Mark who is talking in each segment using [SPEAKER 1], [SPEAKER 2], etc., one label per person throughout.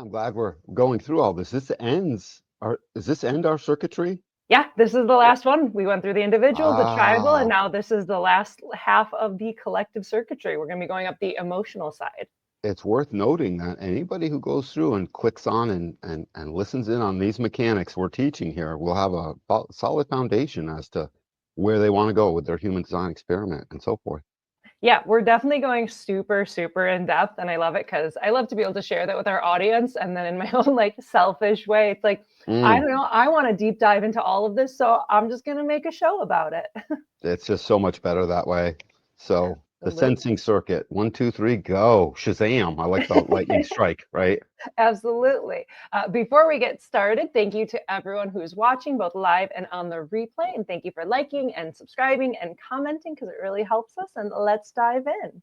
[SPEAKER 1] I'm glad we're going through all this. Does this end our circuitry?
[SPEAKER 2] Yeah, this is the last one. We went through the individual, the tribal, and
[SPEAKER 1] Ah,
[SPEAKER 2] now this is the last half of the collective circuitry. We're going to be going up the emotional side.
[SPEAKER 1] it's worth noting that anybody who goes through and clicks on and listens in on these mechanics we're teaching here will have a solid foundation as to where they want to go with their human design experiment and so forth.
[SPEAKER 2] Yeah, we're definitely going super, super in depth. And I love it because I love to be able to share that with our audience. And then in my own like selfish way, it's like, I
[SPEAKER 1] Mm.
[SPEAKER 2] don't know, I want to deep dive into all of this. So I'm just going to make a show about it.
[SPEAKER 1] It's just so much better that way. So the
[SPEAKER 2] Absolutely.
[SPEAKER 1] sensing circuit, 1, 2, 3, go. Shazam. I like the lightning strike, right?
[SPEAKER 2] Absolutely. Before we get started, thank you to everyone who's watching both live and on the replay. And thank you for liking and subscribing and commenting because it really helps us. And let's dive in.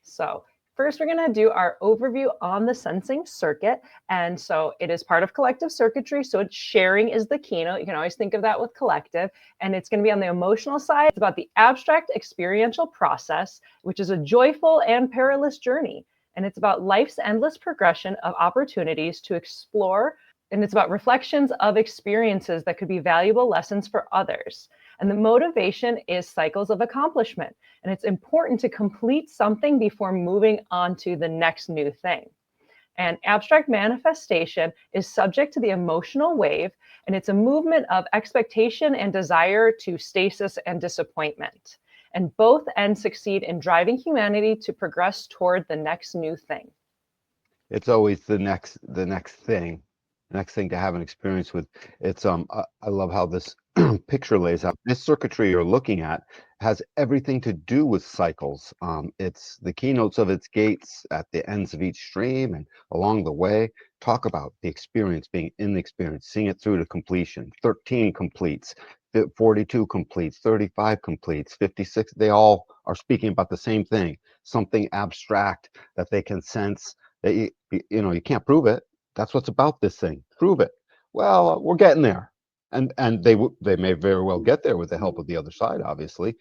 [SPEAKER 2] So first, we're going to do our overview on the sensing circuit. And so it is part of collective circuitry. So sharing is the keynote. You can always think of that with collective. And it's going to be on the emotional side. It's about the abstract experiential process, which is a joyful and perilous journey. And it's about life's endless progression of opportunities to explore. And it's about reflections of experiences that could be valuable lessons for others. And the motivation is cycles of accomplishment. And it's important to complete something before moving on to the next new thing. And abstract manifestation is subject to the emotional wave, and it's a movement of expectation and desire to stasis and disappointment. And both ends succeed in driving humanity to progress toward the next new thing.
[SPEAKER 1] It's always the next thing to have an experience with. It's I love how this picture lays out. This circuitry you're looking at has everything to do with cycles. It's the keynotes of its gates at the ends of each stream and along the way talk about the experience, being in the experience, seeing it through to completion. 13 completes, 42 completes, 35 completes, 56. They all are speaking about the same thing, something abstract that they can sense. That you can't prove it. That's what's about this thing. Prove it. Well, we're getting there, and they may very well get there with the help of the other side, obviously,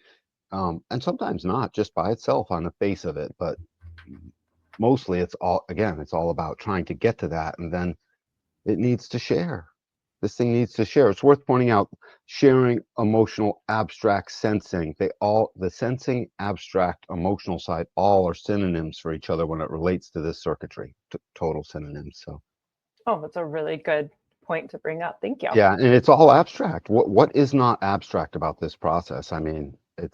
[SPEAKER 1] and sometimes not just by itself on the face of it, but mostly it's all about trying to get to that, and then it needs to share. This thing needs to share. It's worth pointing out sharing, emotional, abstract, sensing. The sensing, abstract, emotional side, all are synonyms for each other when it relates to this circuitry, total synonyms. So,
[SPEAKER 2] Oh, that's a really good point to bring up. Thank you.
[SPEAKER 1] yeah, and it's all abstract. What is not abstract about this process? I mean, the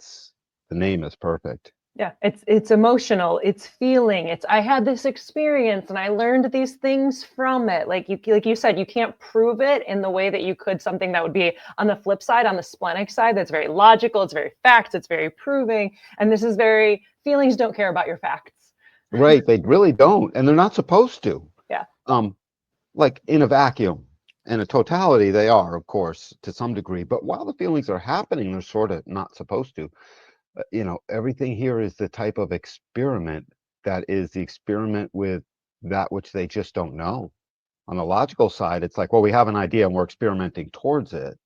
[SPEAKER 1] name is perfect.
[SPEAKER 2] Yeah, it's emotional, it's feeling, it's I had this experience and I learned these things from it. Like you said, you can't prove it in the way that you could something that would be on the flip side, on the splenic side, that's very logical, it's very facts, it's very proving. And this is very feelings don't care about your facts.
[SPEAKER 1] Right, they really don't, and they're not supposed to.
[SPEAKER 2] Yeah.
[SPEAKER 1] Um, like in a vacuum. In a totality, they are, of course, to some degree. But while the feelings are happening, they're sort of not supposed to. Everything here is the type of experiment that is the experiment with that which they just don't know. On the logical side, it's like, well, we have an idea and we're experimenting towards it.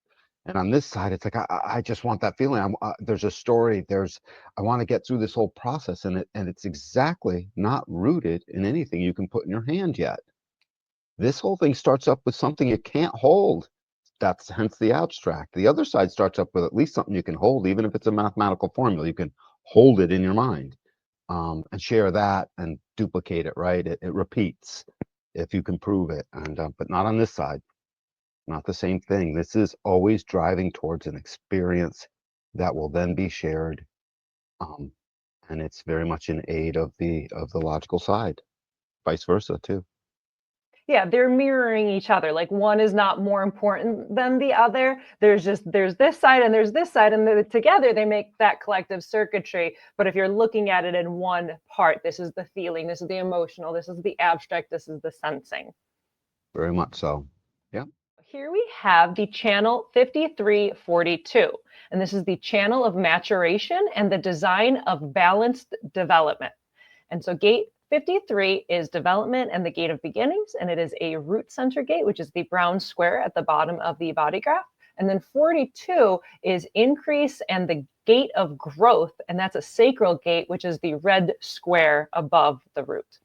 [SPEAKER 1] And on this side, it's like, I just want that feeling. There's a story. I want to get through this whole process, and it's exactly not rooted in anything you can put in your hand yet. This whole thing starts up with something you can't hold. That's hence the abstract. The other side starts up with at least something you can hold, even if it's a mathematical formula. You can hold it in your mind, and share that and duplicate it, right? It repeats if you can prove it, but not on this side. Not the same thing. This is always driving towards an experience that will then be shared, um, and it's very much in aid of the logical side, vice versa too.
[SPEAKER 2] Yeah, they're mirroring each other. Like one is not more important than the other. There's this side and there's this side, and together they make that collective circuitry. But if you're looking at it in one part, this is the feeling, this is the emotional, this is the abstract, this is the sensing.
[SPEAKER 1] Very much so. Yeah.
[SPEAKER 2] Here we have the channel 5342, and this is the channel of maturation and the design of balanced development. And so gate 53 is development and the gate of beginnings, and it is a root center gate, which is the brown square at the bottom of the body graph. And then 42 is increase and the gate of growth, and that's a sacral gate, which is the red square above the root.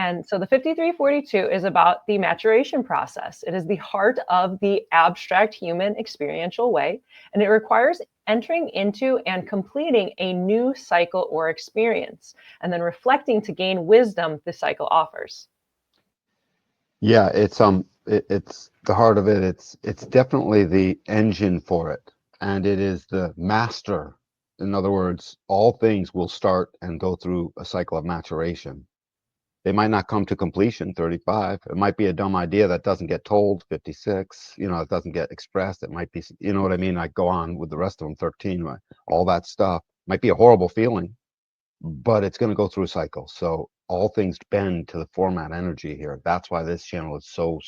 [SPEAKER 2] And so the 5342 is about the maturation process. It is the heart of the abstract human experiential way, and it requires entering into and completing a new cycle or experience, and then reflecting to gain wisdom the cycle offers.
[SPEAKER 1] Yeah, it's the heart of it. It's definitely the engine for it, and it is the master. In other words, all things will start and go through a cycle of maturation. They might not come to completion, 35. It might be a dumb idea that doesn't get told, 56. It doesn't get expressed. It might be, you know what I mean? I go on with the rest of them, 13, right? All that stuff. Might be a horrible feeling, but it's going to go through a cycle. So all things bend to the format energy here. That's why this channel is so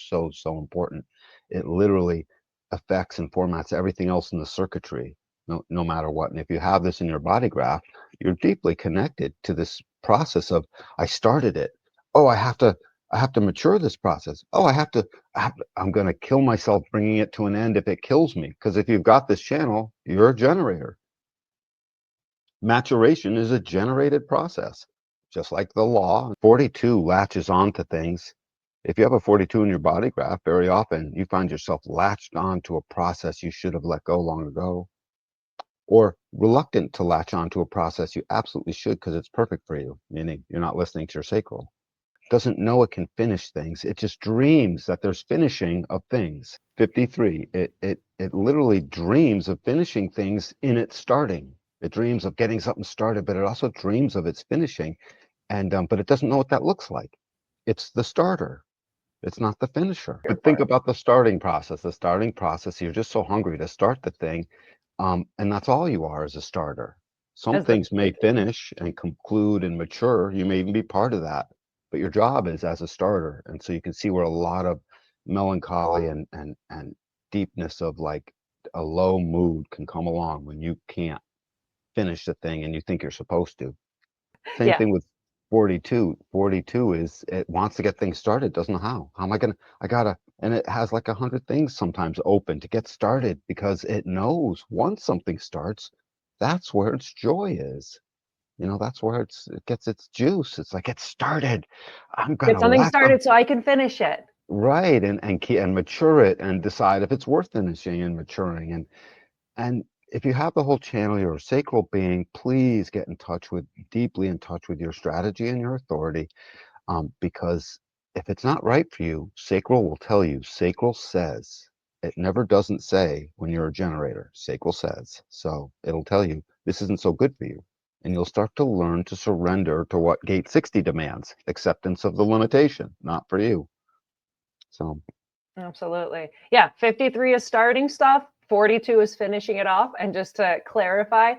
[SPEAKER 1] important. It literally affects and formats everything else in the circuitry, no matter what. And if you have this in your body graph, you're deeply connected to this process of, I started it. Oh, I have to mature this process. Oh, I'm going to kill myself bringing it to an end if it kills me. Because if you've got this channel, you're a generator. Maturation is a generated process, just like the law. 42 latches on to things. If you have a 42 in your body graph, very often you find yourself latched on to a process you should have let go long ago, or reluctant to latch on to a process you absolutely should because it's perfect for you, meaning you're not listening to your sacral. Doesn't know it can finish things. It just dreams that there's finishing of things. 53, it literally dreams of finishing things in its starting. It dreams of getting something started, but it also dreams of its finishing. And but it doesn't know what that looks like. It's the starter. It's not the finisher. But think about the starting process. The starting process, you're just so hungry to start the thing. And that's all you are as a starter. Some things may finish and conclude and mature. You may even be part of that. But your job is as a starter. And so you can see where a lot of melancholy and deepness of like a low mood can come along when you can't finish the thing and you think you're supposed to. Same thing with 42. 42 is it wants to get things started, doesn't know how. How am I gonna? I gotta, and it has like 100 things sometimes open to get started because it knows once something starts, that's where its joy is. That's where it gets its juice. It's like it started. I'm
[SPEAKER 2] Get
[SPEAKER 1] gonna
[SPEAKER 2] something
[SPEAKER 1] latch on.
[SPEAKER 2] started so I can finish it.
[SPEAKER 1] Right, and mature it and decide if it's worth finishing and maturing. And if you have the whole channel, you're a sacral being, please get deeply in touch with your strategy and your authority. Because if it's not right for you, sacral will tell you. Sacral says. It never doesn't say when you're a generator. Sacral says. So it'll tell you this isn't so good for you. And you'll start to learn to surrender to what gate 60 demands. Acceptance of the limitation, not for you. So
[SPEAKER 2] Absolutely. Yeah, 53 is starting stuff. 42 is finishing it off. And just to clarify,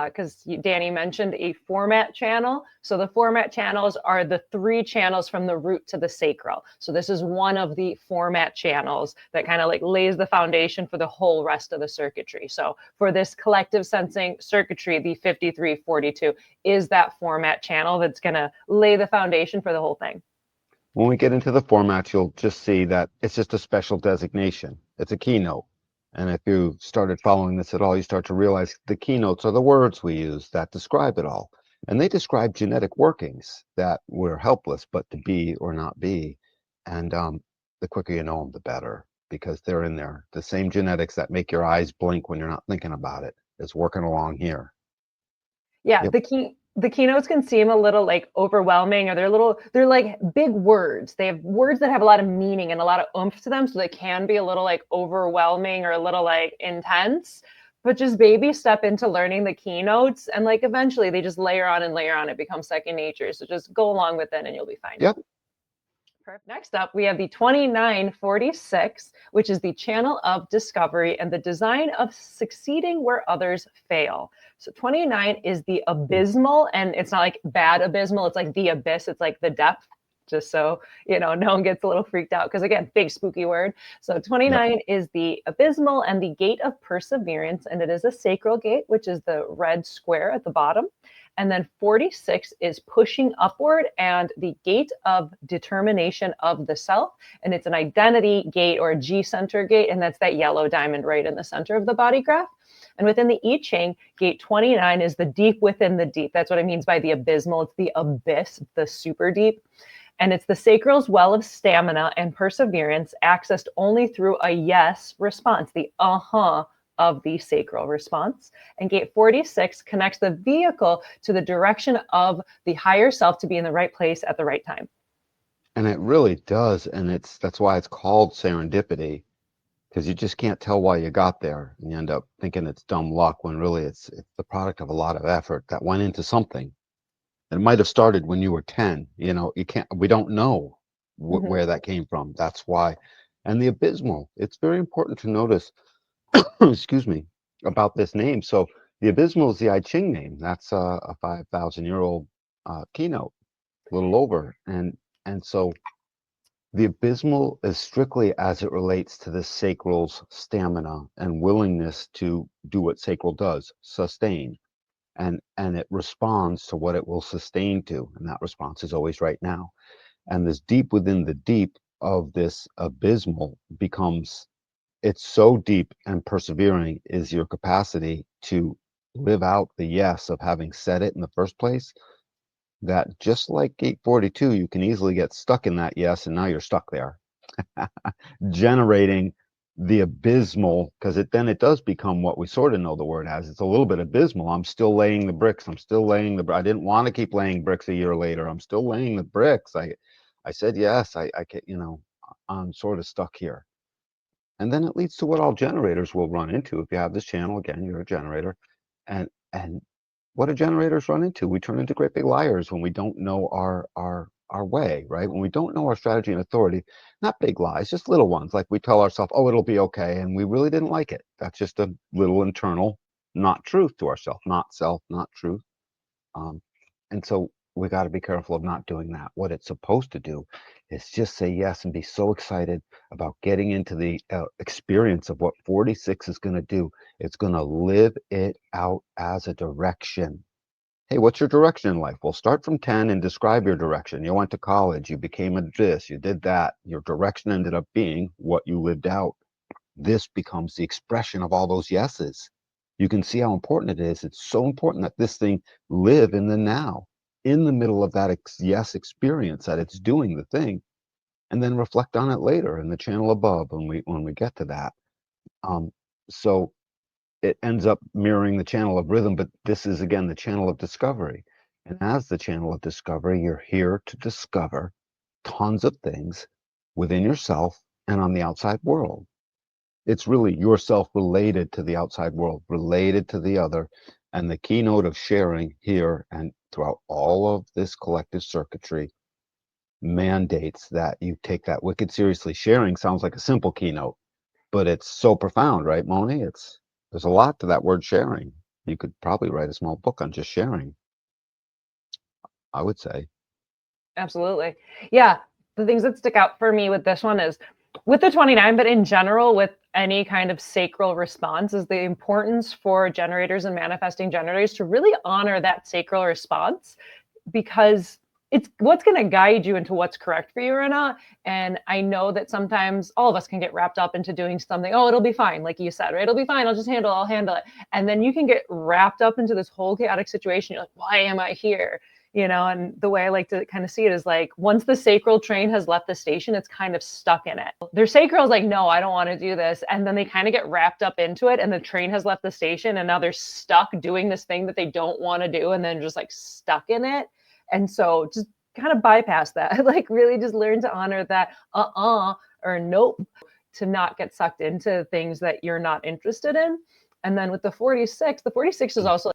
[SPEAKER 2] because Danny mentioned a format channel. So the format channels are the 3 channels from the root to the sacral. So this is one of the format channels that kind of like lays the foundation for the whole rest of the circuitry. So for this collective sensing circuitry, the 5342 is that format channel that's going to lay the foundation for the whole thing.
[SPEAKER 1] when we get into the format, you'll just see that it's just a special designation. It's a keynote. And if you started following this at all, you start to realize the keynotes are the words we use that describe it all. And they describe genetic workings that we're helpless but to be or not be. And the quicker you know them, the better, because they're in there. The same genetics that make your eyes blink when you're not thinking about it is working along here.
[SPEAKER 2] Yeah,
[SPEAKER 1] Yep.
[SPEAKER 2] the keynotes can seem a little like overwhelming, or they're like big words. They have words that have a lot of meaning and a lot of oomph to them, so they can be a little like overwhelming or a little like intense. But just baby step into learning the keynotes, and like eventually they just layer on and layer on. It becomes second nature. So just go along with it and you'll be fine.
[SPEAKER 1] Yep.
[SPEAKER 2] Perfect. Next up, we have the 2946, which is the channel of discovery and the design of succeeding where others fail. So 29 is the abysmal, and it's not like bad abysmal. It's like the abyss. It's like the depth, just so, no one gets a little freaked out. Because again, big spooky word. So 29 is the abysmal and the gate of perseverance. And it is a sacral gate, which is the red square at the bottom. And then 46 is pushing upward and the gate of determination of the self. And it's an identity gate or a G center gate. And that's that yellow diamond right in the center of the body graph. And within the I Ching, gate 29 is the deep within the deep. That's what it means by the abysmal. It's the abyss, the super deep. And it's the sacral's well of stamina and perseverance, accessed only through a yes response, the of the sacral response. And gate 46 connects the vehicle to the direction of the higher self to be in the right place at the right time.
[SPEAKER 1] And it really does. And that's why it's called serendipity, because you just can't tell why you got there. And you end up thinking it's dumb luck when really it's the product of a lot of effort that went into something. It might have started when you were 10. We don't know where that came from. That's why. And the abysmal, it's very important to notice, excuse me, about this name. So the abysmal is the I Ching name. That's a 5,000-year-old keynote, a little over. And so the abysmal is strictly as it relates to the sacral's stamina and willingness to do what sacral does, sustain. And it responds to what it will sustain to. And that response is always right now. And this deep within the deep of this abysmal becomes, it's so deep and persevering is your capacity to live out the yes of having said it in the first place, that just like gate 42, you can easily get stuck in that yes, and now you're stuck there, generating the abysmal, because then it does become what we sort of know the word as. It's a little bit abysmal. I'm still laying the bricks. I didn't want to keep laying bricks a year later. I'm still laying the bricks. I said yes. I I'm sort of stuck here. And then it leads to what all generators will run into. If you have this channel, again, you're a generator. And what do generators run into? We turn into great big liars when we don't know our way, right? When we don't know our strategy and authority, not big lies, just little ones. Like we tell ourselves, oh, it'll be okay. And we really didn't like it. That's just a little internal, not truth to ourselves, not self, not truth. And so we got to be careful of not doing that. What it's supposed to do is just say yes and be so excited about getting into the experience of what 46 is going to do. It's going to live it out as a direction. Hey, what's your direction in life? Well, start from 10 and describe your direction. You went to college, you became a this, you did that. Your direction ended up being what you lived out. This becomes the expression of all those yeses. You can see how important it is. It's so important that this thing live in the now, in the middle of that yes experience, that it's doing the thing, and then reflect on it later in the channel above when we get to that. So it ends up mirroring the channel of rhythm, but this is again the channel of discovery. And as the channel of discovery, you're here to discover tons of things within yourself and on the outside world. It's really yourself related to the outside world, related to the other. And the keynote of sharing here and throughout all of this collective circuitry mandates that you take that wicked seriously. Sharing sounds like a simple keynote, but it's so profound, right, Moni? There's a lot to that word sharing. You could probably write a small book on just sharing, I would say.
[SPEAKER 2] Absolutely. Yeah. The things that stick out for me with this one is with the 29, but in general, with any kind of sacral response, is the importance for generators and manifesting generators to really honor that sacral response, because it's what's going to guide you into what's correct for you or not. And I know that sometimes all of us can get wrapped up into doing something. Oh, it'll be fine. Like you said, right? It'll be fine. I'll handle it. And then you can get wrapped up into this whole chaotic situation. You're like, why am I here? And the way I like to kind of see it is like, once the sacral train has left the station, it's kind of stuck in it. Their sacral is like, no, I don't want to do this. And then they kind of get wrapped up into it, and the train has left the station, and now they're stuck doing this thing that they don't want to do, and then just like stuck in it. And so just kind of bypass that, like really just learn to honor that or nope, to not get sucked into things that you're not interested in. And then with the 46 is also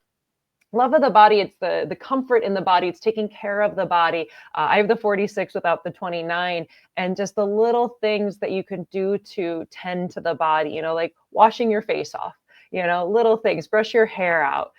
[SPEAKER 2] love of the body. It's the comfort in the body. It's taking care of the body. I have the 46 without the 29, and just the little things that you can do to tend to the body, like washing your face off, little things, brush your hair out,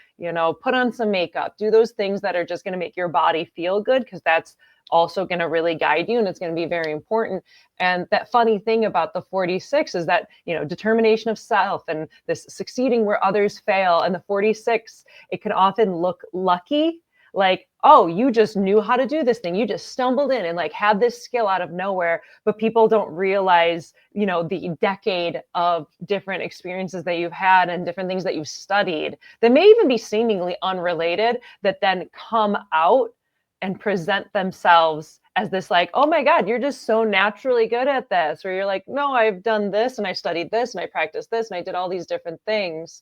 [SPEAKER 2] put on some makeup, do those things that are just going to make your body feel good, because that's also going to really guide you, and it's going to be very important. And that funny thing about the 46 is that, determination of self and this succeeding where others fail. And the 46, it can often look lucky, like, oh, you just knew how to do this thing. You just stumbled in and like had this skill out of nowhere. But people don't realize, the decade of different experiences that you've had and different things that you've studied that may even be seemingly unrelated, that then come out and present themselves as this like, oh my God, you're just so naturally good at this. Or you're like, no, I've done this and I studied this and I practiced this and I did all these different things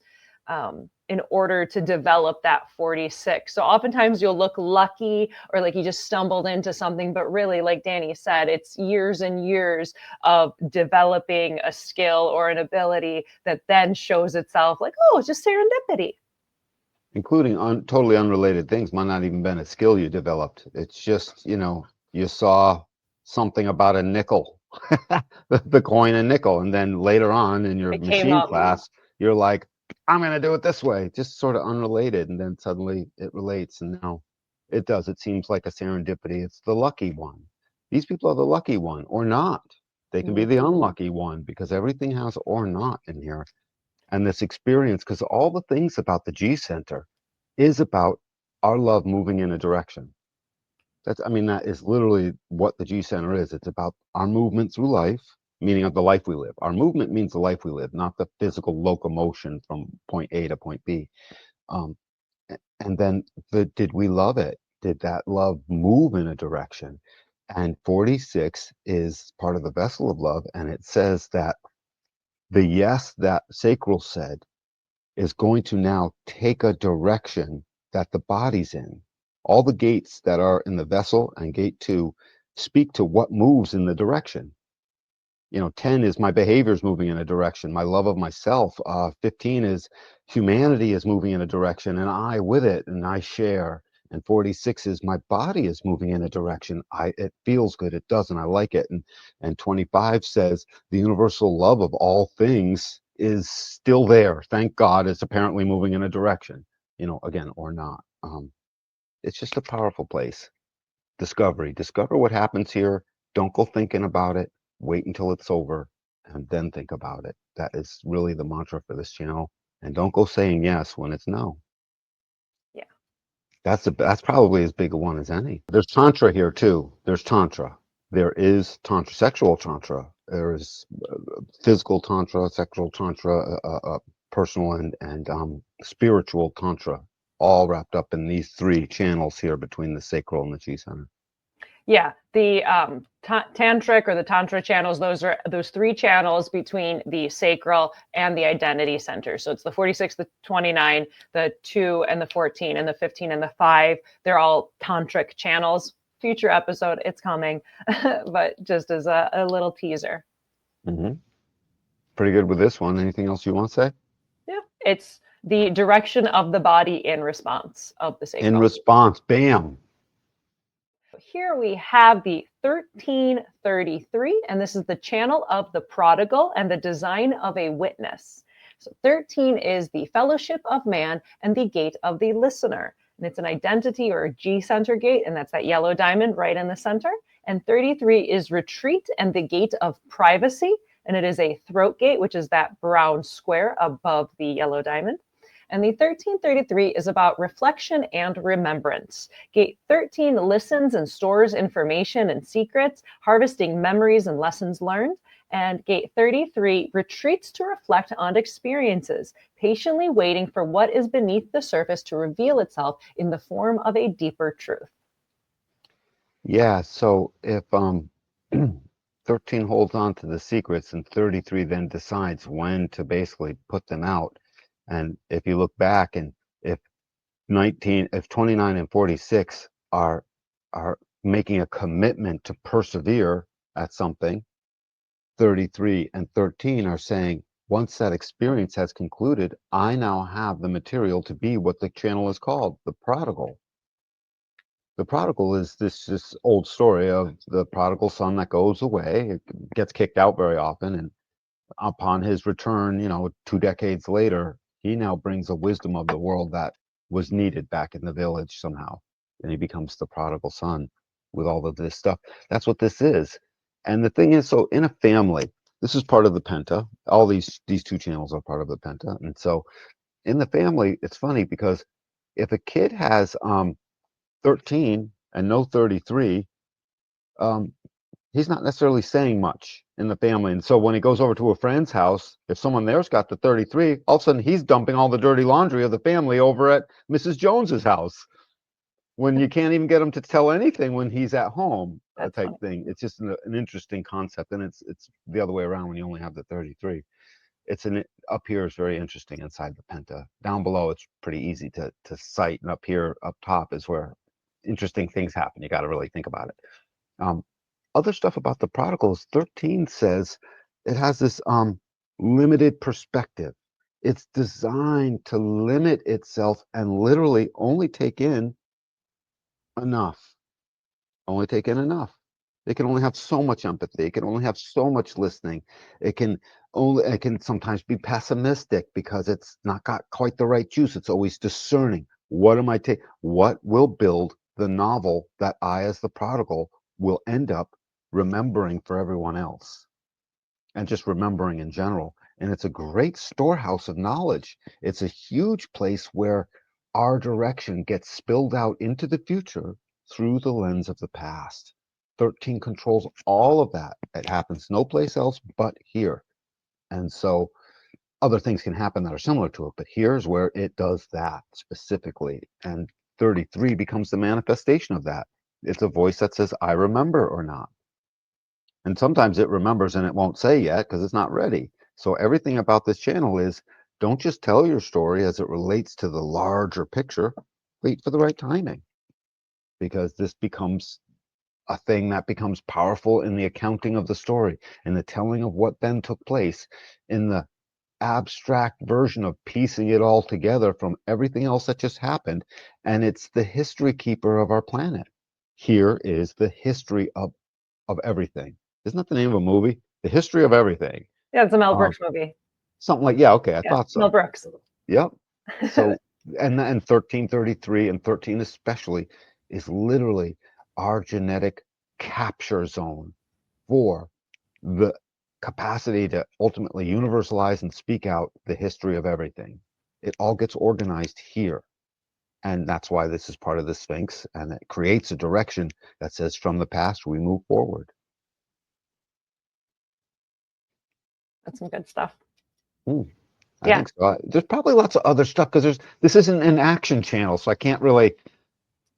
[SPEAKER 2] in order to develop that 46. So oftentimes you'll look lucky or like you just stumbled into something, but really, like Danny said, it's years and years of developing a skill or an ability that then shows itself like, oh, it's just serendipity.
[SPEAKER 1] Including totally unrelated things. Might not even been a skill you developed. It's just, you saw something about a nickel, the coin and nickel, and then later on in your
[SPEAKER 2] It came
[SPEAKER 1] machine
[SPEAKER 2] up.
[SPEAKER 1] class, you're like, I'm going to do it this way, just sort of unrelated, and then suddenly it relates, and now it does. It seems like a serendipity. It's the lucky one. These people are the lucky one, or not. They can be the unlucky one, because everything has or not in here. And this experience, because all the things about the G Center is about our love moving in a direction. That is literally what the G Center is. It's about our movement through life, meaning of the life we live. Our movement means the life we live, not the physical locomotion from point A to point B. And then did we love it? Did that love move in a direction? And 46 is part of the vessel of love. And it says that the yes that sacral said is going to now take a direction that the body's in. All the gates that are in the vessel and gate 2 speak to what moves in the direction. 10 is my behaviors moving in a direction, my love of myself. 15 is humanity is moving in a direction and I with it and I share. And 46 is my body is moving in a direction. It feels good, it doesn't, I like it. And 25 says the universal love of all things is still there. Thank God it's apparently moving in a direction, again, or not. It's just a powerful place. Discovery. Discover what happens here. Don't go thinking about it. Wait until it's over and then think about it. That is really the mantra for this channel. And don't go saying yes when it's no.
[SPEAKER 2] Yeah.
[SPEAKER 1] That's probably as big a one as any. There's tantra here too. There's tantra. There is tantra, sexual tantra. There is physical tantra, sexual tantra, personal and spiritual tantra, all wrapped up in these 3 channels here between the sacral and the G Center.
[SPEAKER 2] Yeah, the tantric or the tantra channels, those are those 3 channels between the sacral and the identity center. So it's the 46, the 29, the 2 and the 14 and the 15 and the 5. They're all tantric channels. Future episode, it's coming, but just as a little teaser.
[SPEAKER 1] Pretty good with this one. Anything else you want to say?
[SPEAKER 2] Yeah, it's the direction of the body in response of the sacral.
[SPEAKER 1] In response, bam.
[SPEAKER 2] Here we have the 1333, and this is the channel of the prodigal and the design of a witness. So 13 is the fellowship of man and the gate of the listener. And it's an identity or a G center gate, and that's that yellow diamond right in the center. And 33 is retreat and the gate of privacy, and it is a throat gate, which is that brown square above the yellow diamond. And the 1333 is about reflection and remembrance. Gate 13 listens and stores information and secrets, harvesting memories and lessons learned. And gate 33 retreats to reflect on experiences, patiently waiting for what is beneath the surface to reveal itself in the form of a deeper truth.
[SPEAKER 1] Yeah, so if 13 holds on to the secrets and 33 then decides when to basically put them out. And if you look back and if 29 and 46 are making a commitment to persevere at something, 33 and 13 are saying, once that experience has concluded, I now have the material to be what the channel is called, the prodigal. The prodigal is this old story of the prodigal son that goes away, gets kicked out very often, and upon his return, 2 decades later, he now brings a wisdom of the world that was needed back in the village somehow. And he becomes the prodigal son with all of this stuff. That's what this is. And the thing is, so in a family, this is part of the penta. All these 2 channels are part of the penta. And so in the family, it's funny because if a kid has 13 and no 33, he's not necessarily saying much in the family. And so when he goes over to a friend's house, if someone there's got the 33, all of a sudden he's dumping all the dirty laundry of the family over at Mrs. Jones's house. when you can't even get him to tell anything when he's at home,
[SPEAKER 2] That's
[SPEAKER 1] type
[SPEAKER 2] funny.
[SPEAKER 1] thing. It's just an interesting concept, and it's the other way around when you only have the 33. It's an up here is very interesting inside the penta. Down below, it's pretty easy to cite, and up here, up top is where interesting things happen. You got to really think about it. Um, Other stuff about the prodigals, 13 says it has this limited perspective. It's designed to limit itself and literally only take in enough. Only take in enough. It can only have so much empathy. It can only have so much listening. It can sometimes be pessimistic because it's not got quite the right juice. It's always discerning. What am I taking? What will build the novel that I, as the prodigal, will end up remembering for everyone else, and just remembering in general. And it's a great storehouse of knowledge. It's a huge place where our direction gets spilled out into the future through the lens of the past. 13 controls all of that. It happens no place else but here. And so other things can happen that are similar to it, but here's where it does that specifically. And 33 becomes the manifestation of that. It's a voice that says, I remember or not. And sometimes it remembers and it won't say yet because it's not ready. So everything about this channel is don't just tell your story as it relates to the larger picture. Wait for the right timing, because this becomes a thing that becomes powerful in the accounting of the story, in the telling of what then took place, in the abstract version of piecing it all together from everything else that just happened. And it's the history keeper of our planet. Here is the history of everything. Isn't that the name of a movie? The History of Everything.
[SPEAKER 2] Yeah, it's a Mel
[SPEAKER 1] Um,
[SPEAKER 2] Brooks movie.
[SPEAKER 1] Something like, yeah, okay, I
[SPEAKER 2] Yeah,
[SPEAKER 1] thought
[SPEAKER 2] Mel
[SPEAKER 1] so.
[SPEAKER 2] Brooks.
[SPEAKER 1] Yep. So, and 1333 and 13 especially is literally our genetic capture zone for the capacity to ultimately universalize and speak out the history of everything. It all gets organized here. And that's why this is part of the Sphinx, and it creates a direction that says from the past we move forward.
[SPEAKER 2] That's some good stuff.
[SPEAKER 1] I
[SPEAKER 2] Yeah.
[SPEAKER 1] think so. There's probably lots of other stuff because this isn't an action channel, so I can't really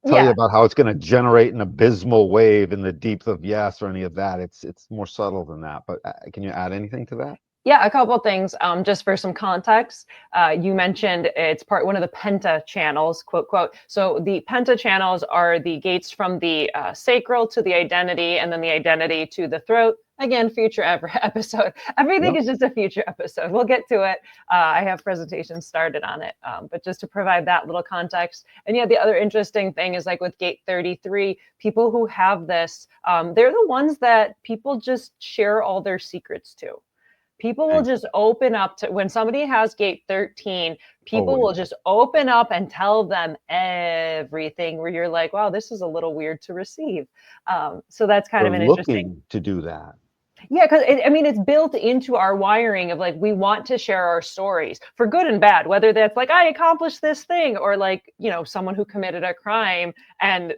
[SPEAKER 1] tell you
[SPEAKER 2] Yeah.
[SPEAKER 1] about how it's going to generate an abysmal wave in the deep of yes or any of that. It's more subtle than that. But can you add anything to that?
[SPEAKER 2] Yeah, a couple of things. Just for some context, you mentioned it's one of the penta channels, quote quote. So the penta channels are the gates from the sacral to the identity, and then the identity to the throat. Again, future episode. Everything
[SPEAKER 1] Yep.
[SPEAKER 2] is just a future episode. We'll get to it. I have presentations started on it, but just to provide that little context. And yeah, the other interesting thing is like with gate 33, people who have this, they're the ones that people just share all their secrets to. People will just open up to when somebody has gate 13, people
[SPEAKER 1] Always.
[SPEAKER 2] will just open up and tell them everything where you're like, wow, this is a little weird to receive. So that's kind
[SPEAKER 1] They're
[SPEAKER 2] of an interesting.
[SPEAKER 1] looking to do that.
[SPEAKER 2] Yeah, because I mean, it's built into our wiring of like, we want to share our stories for good and bad, whether that's like, I accomplished this thing, or like, someone who committed a crime and,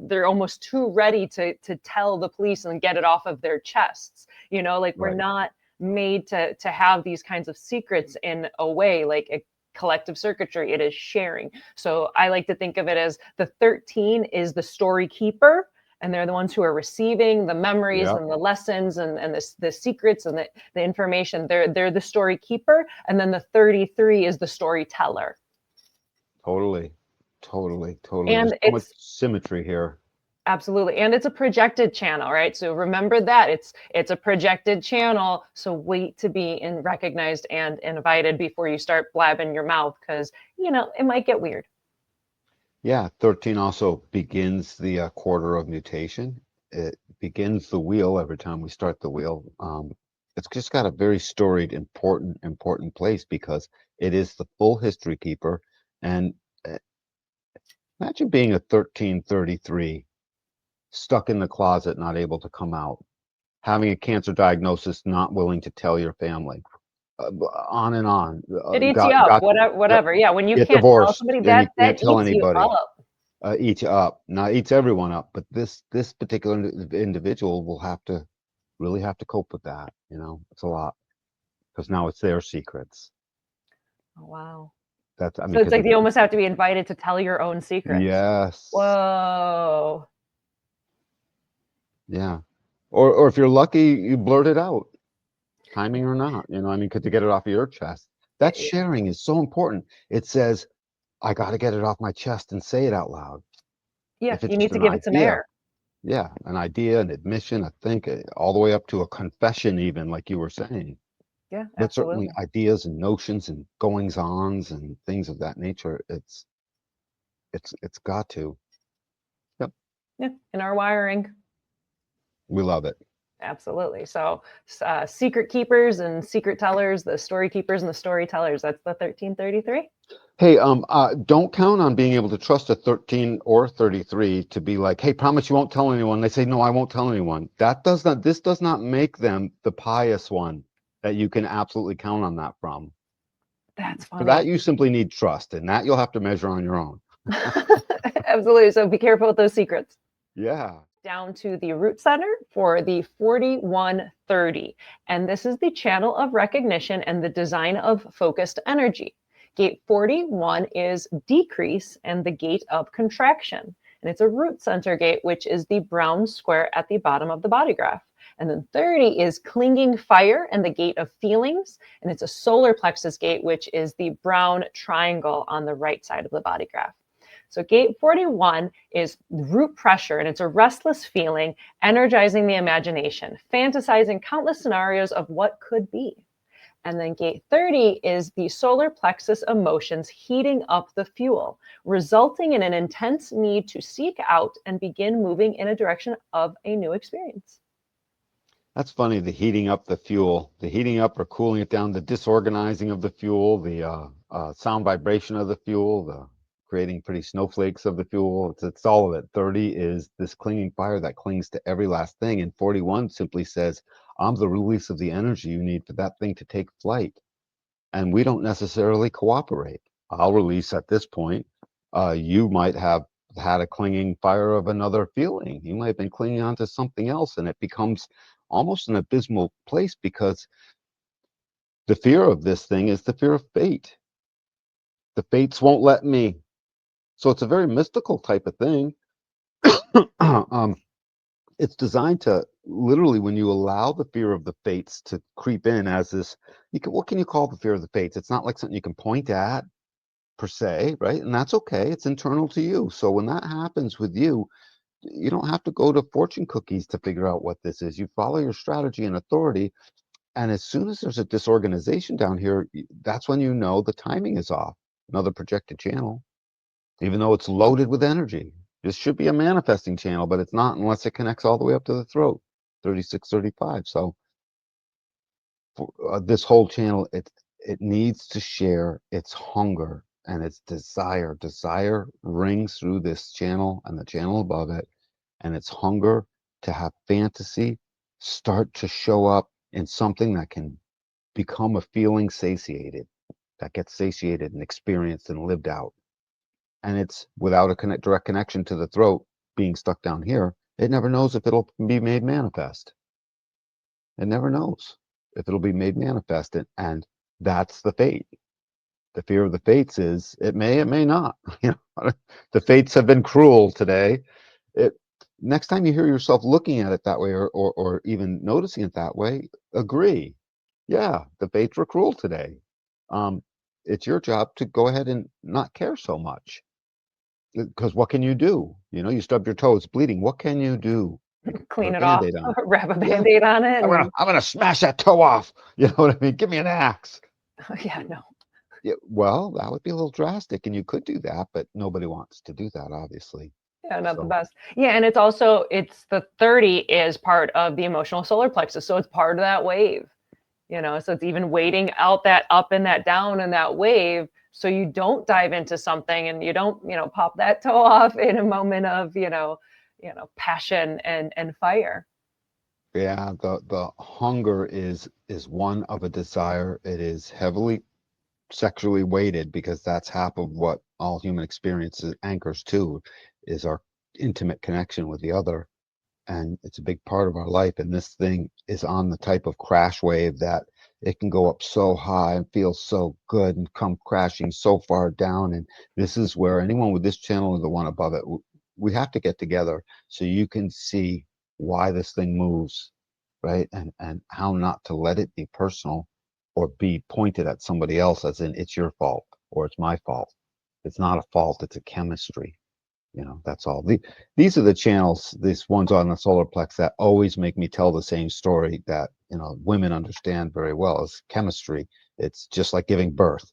[SPEAKER 2] they're almost too ready to tell the police and get it off of their chests. Like we're
[SPEAKER 1] Right.
[SPEAKER 2] not made to have these kinds of secrets in a way like a collective circuitry. It is sharing. So I like to think of it as the 13 is the story keeper, and they're the ones who are receiving the memories
[SPEAKER 1] Yep.
[SPEAKER 2] and the lessons and the secrets and the information. They're the story keeper, and then the 33 is the storyteller.
[SPEAKER 1] Totally. Totally. Totally. There's
[SPEAKER 2] And
[SPEAKER 1] so much
[SPEAKER 2] it's
[SPEAKER 1] symmetry here.
[SPEAKER 2] absolutely, and it's a projected channel, right? So remember that it's a projected channel. So wait to be recognized and invited before you start blabbing your mouth, because it might get weird.
[SPEAKER 1] Yeah, 13 also begins the quarter of mutation. It begins the wheel every time we start the wheel. It's just got a very storied, important place because it is the full history keeper. And uh, imagine being a 1333 stuck in the closet, not able to come out, having a cancer diagnosis, not willing to tell your family, on and on.
[SPEAKER 2] It eats you up, whatever. Yeah, when you
[SPEAKER 1] Get
[SPEAKER 2] can't tell
[SPEAKER 1] divorced
[SPEAKER 2] somebody,
[SPEAKER 1] and you
[SPEAKER 2] that
[SPEAKER 1] can't tell
[SPEAKER 2] eats you
[SPEAKER 1] anybody.
[SPEAKER 2] up.
[SPEAKER 1] Eats up. Not eats everyone up, but this particular individual will really have to cope with that. It's a lot because now it's their secrets.
[SPEAKER 2] Oh, wow.
[SPEAKER 1] That's, I mean,
[SPEAKER 2] So it's
[SPEAKER 1] 'cause
[SPEAKER 2] like you almost have to be invited to tell your own secrets.
[SPEAKER 1] yes.
[SPEAKER 2] Whoa.
[SPEAKER 1] Yeah. Or if you're lucky, you blurt it out, timing or not, you know, I mean, 'cause to get it off of your chest. That
[SPEAKER 2] Yeah,
[SPEAKER 1] sharing is so important. It says, "I gotta get it off my chest and say it out loud."
[SPEAKER 2] yeah,
[SPEAKER 1] If it's
[SPEAKER 2] you
[SPEAKER 1] just
[SPEAKER 2] need to
[SPEAKER 1] an
[SPEAKER 2] give it some
[SPEAKER 1] idea,
[SPEAKER 2] air.
[SPEAKER 1] yeah, an idea, an admission, I think, all the way up to a confession even, like you were saying.
[SPEAKER 2] Yeah,
[SPEAKER 1] But certainly
[SPEAKER 2] absolutely.
[SPEAKER 1] ideas and notions and goings-ons and things of that nature, it's got to. Yep,
[SPEAKER 2] Yeah, in our wiring.
[SPEAKER 1] we love it.
[SPEAKER 2] Absolutely. So, secret keepers and secret tellers, the story keepers and the storytellers. That's the 1333.
[SPEAKER 1] Hey, don't count on being able to trust a 13 or 33 to be like, "Hey, promise you won't tell anyone." They say, "No, I won't tell anyone." This does not make them the pious one that you can absolutely count on that from.
[SPEAKER 2] That's
[SPEAKER 1] For that,
[SPEAKER 2] funny.
[SPEAKER 1] you simply need trust, and that you'll have to measure on your own.
[SPEAKER 2] Absolutely. So be careful with those secrets.
[SPEAKER 1] Yeah.
[SPEAKER 2] Down to the root center for the 4130. And this is the channel of recognition and the design of focused energy. Gate 41 is decrease and the gate of contraction. And it's a root center gate, which is the brown square at the bottom of the body graph. And then 30 is clinging fire and the gate of feelings. And it's a solar plexus gate, which is the brown triangle on the right side of the body graph. So gate 41 is root pressure, and it's a restless feeling, energizing the imagination, fantasizing countless scenarios of what could be. And then gate 30 is the solar plexus emotions heating up the fuel, resulting in an intense need to seek out and begin moving in a direction of a new experience.
[SPEAKER 1] That's funny, the heating up the fuel, the heating up or cooling it down, the disorganizing of the fuel, the sound vibration of the fuel, the creating pretty snowflakes of the fuel. It's all of it. 30 is this clinging fire that clings to every last thing. And 41 simply says, I'm the release of the energy you need for that thing to take flight. And we don't necessarily cooperate. I'll release at this point. You might have had a clinging fire of another feeling. You might have been clinging on to something else, and it becomes almost an abysmal place because the fear of this thing is the fear of fate. The fates won't let me. So it's a very mystical type of thing. um, it's designed to literally, when you allow the fear of the fates to creep in as this, what can you call the fear of the fates? It's not like something you can point at per se, right? And that's okay. It's internal to you. So when that happens with you, you don't have to go to fortune cookies to figure out what this is. You follow your strategy and authority. And as soon as there's a disorganization down here, that's when you know the timing is off. Another projected channel, even though it's loaded with energy. This should be a manifesting channel, but it's not unless it connects all the way up to the throat, 36, 35. So for, this whole channel, it needs to share its hunger and its desire. Desire rings through this channel and the channel above it, and its hunger to have fantasy start to show up in something that can become a feeling satiated, that gets satiated and experienced and lived out. And it's without a direct connection to the throat being stuck down here, it never knows if it'll be made manifest. It never knows if it'll be made manifest. And that's the fate. The fear of the fates is it may not. You know, the fates have been cruel today. It next time you hear yourself looking at it that way or even noticing it that way, agree. Yeah, the fates were cruel today. Um, it's your job to go ahead and not care so much. Because what can you do? You know, you stub your toe, it's bleeding. What can you do? You can put a
[SPEAKER 2] Clean it off,
[SPEAKER 1] Band-Aid on it.
[SPEAKER 2] wrap a
[SPEAKER 1] Yeah,
[SPEAKER 2] band-aid on it, and
[SPEAKER 1] I'm gonna smash that toe off. You know what I mean? Give me an axe.
[SPEAKER 2] yeah, no.
[SPEAKER 1] Yeah, well, that would be a little drastic, and you could do that, but nobody wants to do that, obviously.
[SPEAKER 2] Yeah, not the
[SPEAKER 1] So,
[SPEAKER 2] best. Yeah, and it's the 30 is part of the emotional solar plexus. So it's part of that wave, so it's even waiting out that up and that down and that wave. So you don't dive into something and you don't, pop that toe off in a moment of, passion and fire.
[SPEAKER 1] yeah, the hunger is one of a desire. It is heavily sexually weighted because that's half of what all human experience anchors to is our intimate connection with the other. and it's a big part of our life. And this thing is on the type of crash wave that it can go up so high and feel so good and come crashing so far down. And this is where anyone with this channel or the one above it, we have to get together so you can see why this thing moves, right? And how not to let it be personal or be pointed at somebody else as in it's your fault or it's my fault. It's not a fault, it's a chemistry. That's all. These are the channels, these ones on the solar plex, that always make me tell the same story that women understand very well. Is chemistry. It's just like giving birth.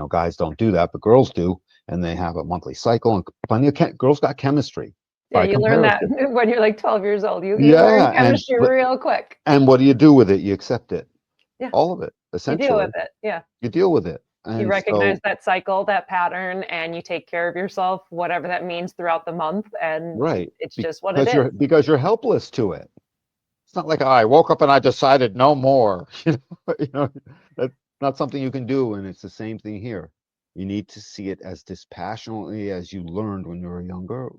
[SPEAKER 1] Guys don't do that, but girls do, and they have a monthly cycle. And plenty of girls got chemistry.
[SPEAKER 2] Yeah,
[SPEAKER 1] By
[SPEAKER 2] you learn that
[SPEAKER 1] comparison.
[SPEAKER 2] when you're like 12 years old. You learn
[SPEAKER 1] Yeah,
[SPEAKER 2] chemistry real quick.
[SPEAKER 1] and what do you do with it? You accept it.
[SPEAKER 2] Yeah.
[SPEAKER 1] All of it,
[SPEAKER 2] You deal with
[SPEAKER 1] essentially.
[SPEAKER 2] it. Yeah.
[SPEAKER 1] You deal with it.
[SPEAKER 2] You
[SPEAKER 1] And
[SPEAKER 2] recognize
[SPEAKER 1] so,
[SPEAKER 2] that cycle, that pattern, and you take care of yourself, whatever that means throughout the month. And
[SPEAKER 1] right,
[SPEAKER 2] it's just what it is.
[SPEAKER 1] because you're helpless to it. It's not like, oh, I woke up and I decided no more. That's not something you can do. And it's the same thing here. You need to see it as dispassionately as you learned when you were a younger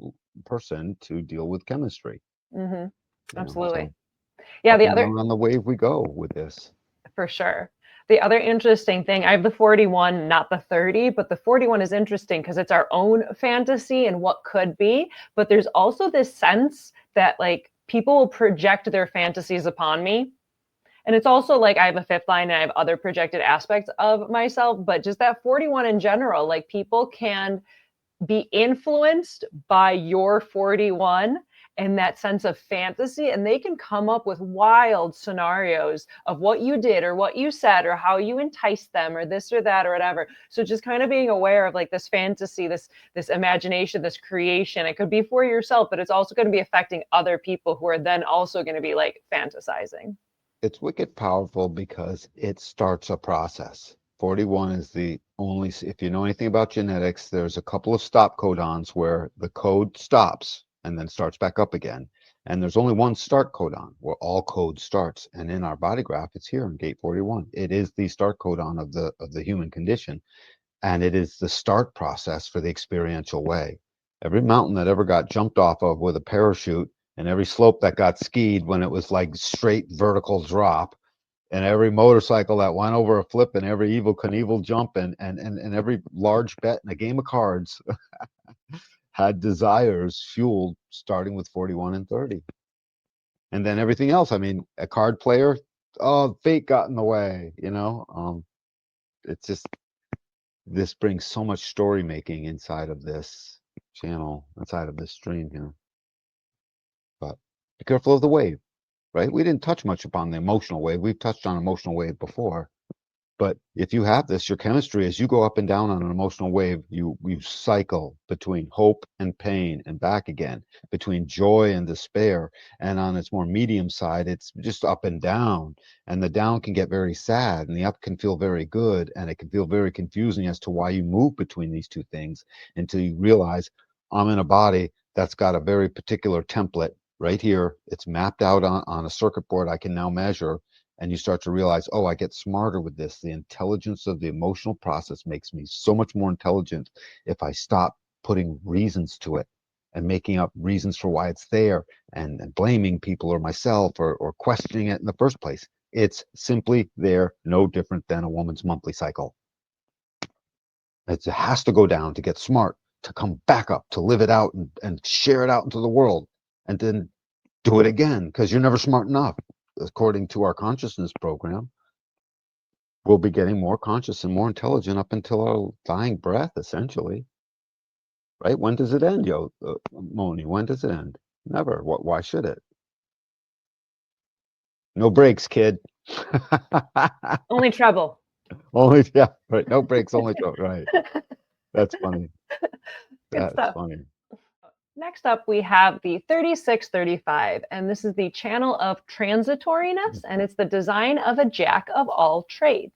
[SPEAKER 1] person to deal with chemistry.
[SPEAKER 2] Mm-hmm.
[SPEAKER 1] So
[SPEAKER 2] Absolutely. Yeah,
[SPEAKER 1] up
[SPEAKER 2] the
[SPEAKER 1] and
[SPEAKER 2] other,
[SPEAKER 1] down on the wave we go with this.
[SPEAKER 2] for sure. The other interesting thing, I have the 41, not the 30, but the 41 is interesting because it's our own fantasy and what could be. But there's also this sense that like people will project their fantasies upon me. And it's also like I have a fifth line and I have other projected aspects of myself, but just that 41 in general, like people can be influenced by your 41 and that sense of fantasy, and they can come up with wild scenarios of what you did or what you said or how you enticed them or this or that or whatever. So just kind of being aware of like this fantasy, this imagination, this creation. It could be for yourself, but it's also going to be affecting other people who are then also going to be like fantasizing.
[SPEAKER 1] It's wicked powerful because it starts a process. 41 is the only, if you know anything about genetics, there's a couple of stop codons where the code stops and then starts back up again. And there's only one start codon where all code starts. And in our body graph, it's here in gate 41. It is the start codon of the human condition. And it is the start process for the experiential way. Every mountain that ever got jumped off of with a parachute, and every slope that got skied when it was like straight vertical drop, and every motorcycle that went over a flip, and every evil Knievel jump, and every large bet in a game of cards had desires fueled starting with 41 and 30. And then everything else, I mean, a card player, oh, fate got in the way, it's just, this brings so much story making inside of this channel, inside of this stream here. But be careful of the wave, right? We didn't touch much upon the emotional wave. We've touched on emotional wave before. But if you have this, your chemistry, as you go up and down on an emotional wave, you cycle between hope and pain and back again, between joy and despair. And on its more medium side, it's just up and down. And the down can get very sad and the up can feel very good. And it can feel very confusing as to why you move between these two things until you realize I'm in a body that's got a very particular template right here. It's mapped out on a circuit board I can now measure. And you start to realize, oh, I get smarter with this. The intelligence of the emotional process makes me so much more intelligent if I stop putting reasons to it and making up reasons for why it's there and blaming people or myself or questioning it in the first place. It's simply there, no different than a woman's monthly cycle. It has to go down to get smart, to come back up, to live it out and share it out into the world, and then do it again, because you're never smart enough. According to our consciousness program, we'll be getting more conscious and more intelligent up until our dying breath, essentially. Right? When does it end, Moni? When does it end? Never. Why should it? No breaks, kid.
[SPEAKER 2] Only trouble.
[SPEAKER 1] Only, yeah, right. No breaks, only trouble. Right. That's funny.
[SPEAKER 2] Good
[SPEAKER 1] That's
[SPEAKER 2] stuff.
[SPEAKER 1] funny.
[SPEAKER 2] Next up, we have the 3635, and this is the channel of transitoriness, and it's the design of a jack of all trades.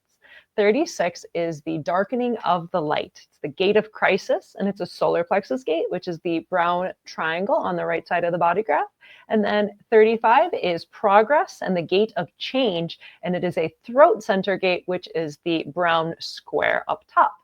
[SPEAKER 2] 36 is the darkening of the light. It's the gate of crisis, and it's a solar plexus gate, which is the brown triangle on the right side of the body graph. And then 35 is progress and the gate of change, and it is a throat center gate, which is the brown square up top.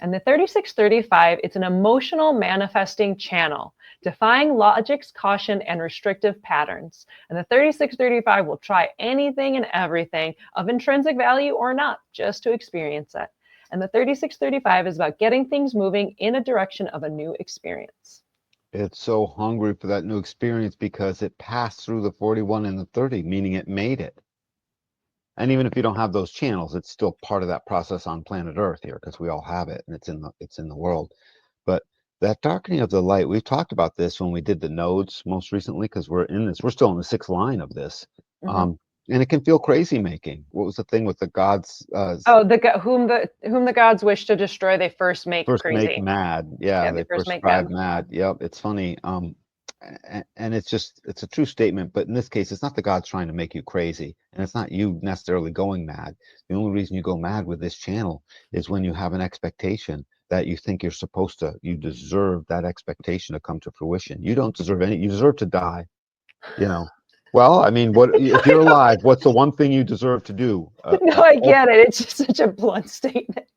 [SPEAKER 2] And the 3635, it's an emotional manifesting channel. defying logic's caution and restrictive patterns. And the 3635 will try anything and everything of intrinsic value or not, just to experience it. And the 3635 is about getting things moving in a direction of a new experience.
[SPEAKER 1] It's so hungry for that new experience because it passed through the 41 and the 30, meaning it made it. And even if you don't have those channels, it's still part of that process on planet Earth here, because we all have it and it's in the world. But that darkening of the light, we've talked about this when we did the nodes most recently, because we're still in the sixth line of this.
[SPEAKER 2] Mm-hmm.
[SPEAKER 1] And it can feel crazy making. What was the thing with the gods?
[SPEAKER 2] Whom the gods wish to destroy, they first make
[SPEAKER 1] First make
[SPEAKER 2] crazy.
[SPEAKER 1] mad. Yeah,
[SPEAKER 2] They
[SPEAKER 1] they
[SPEAKER 2] first
[SPEAKER 1] first
[SPEAKER 2] make
[SPEAKER 1] drive
[SPEAKER 2] mad.
[SPEAKER 1] mad. Yep, it's funny. And it's a true statement, but in this case, it's not the gods trying to make you crazy, and it's not you necessarily going mad. The only reason you go mad with this channel is when you have an expectation that you think you deserve that expectation to come to fruition. You don't deserve you deserve to die, you know. Well, I mean, what if you're alive? What's the one thing you deserve to do?
[SPEAKER 2] No, I get it. It's just such a blunt statement.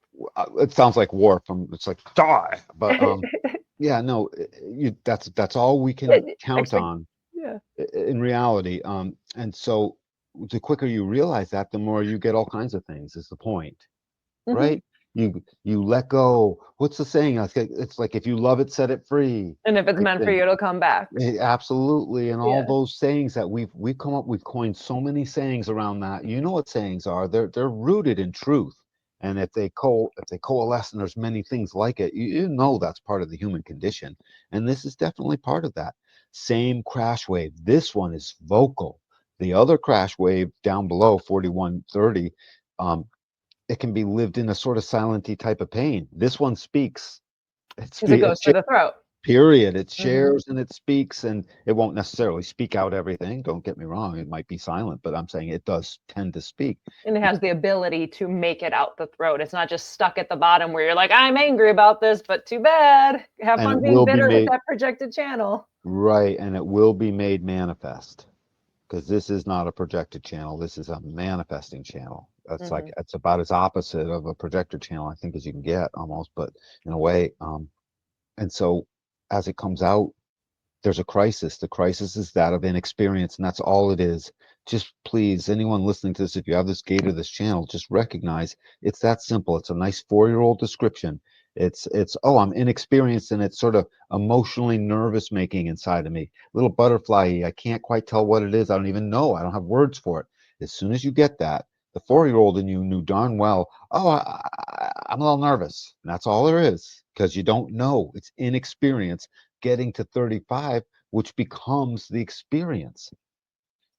[SPEAKER 1] It sounds like war it's like die, but yeah, no, that's all we can count on
[SPEAKER 2] Yeah.
[SPEAKER 1] in reality. And so the quicker you realize that, the more you get all kinds of things, is the point,
[SPEAKER 2] Mm-hmm.
[SPEAKER 1] right? You let go. What's the saying? It's like if you love it, set it free.
[SPEAKER 2] And if it's meant for you, it'll come back.
[SPEAKER 1] Absolutely, and all
[SPEAKER 2] Yeah.
[SPEAKER 1] those sayings that we've coined so many sayings around that. You know what sayings are? They're rooted in truth, and if they coalesce, and there's many things like it, you know that's part of the human condition, and this is definitely part of that. Same crash wave. This one is vocal. The other crash wave down below 4130, it can be lived in a sort of silenty type of pain. This one speaks.
[SPEAKER 2] Because it goes for the throat.
[SPEAKER 1] Period. It
[SPEAKER 2] Mm-hmm.
[SPEAKER 1] shares and it speaks, and it won't necessarily speak out everything. Don't get me wrong. It might be silent, but I'm saying it does tend to speak.
[SPEAKER 2] And it has the ability to make it out the throat. It's not just stuck at the bottom where you're like, I'm angry about this, but too bad. Have
[SPEAKER 1] And
[SPEAKER 2] fun
[SPEAKER 1] it
[SPEAKER 2] being
[SPEAKER 1] will be
[SPEAKER 2] bitter with
[SPEAKER 1] made
[SPEAKER 2] that projected channel.
[SPEAKER 1] right, and it will be made manifest, because this is not a projected channel. This is a manifesting channel. That's
[SPEAKER 2] Mm-hmm.
[SPEAKER 1] like it's about as opposite of a projector channel, I think, as you can get almost, but in a way. And so as it comes out, there's a crisis. The crisis is that of inexperience, and that's all it is. Just please, anyone listening to this, if you have this gate or this channel, just recognize it's that simple. It's a nice 4-year-old description. It's oh, I'm inexperienced, and it's sort of emotionally nervous making inside of me. Little butterfly. I can't quite tell what it is. I don't even know. I don't have words for it. As soon as you get that, the 4-year-old in you knew darn well, oh, I'm a little nervous. And that's all there is, because you don't know. It's inexperience getting to 35, which becomes the experience.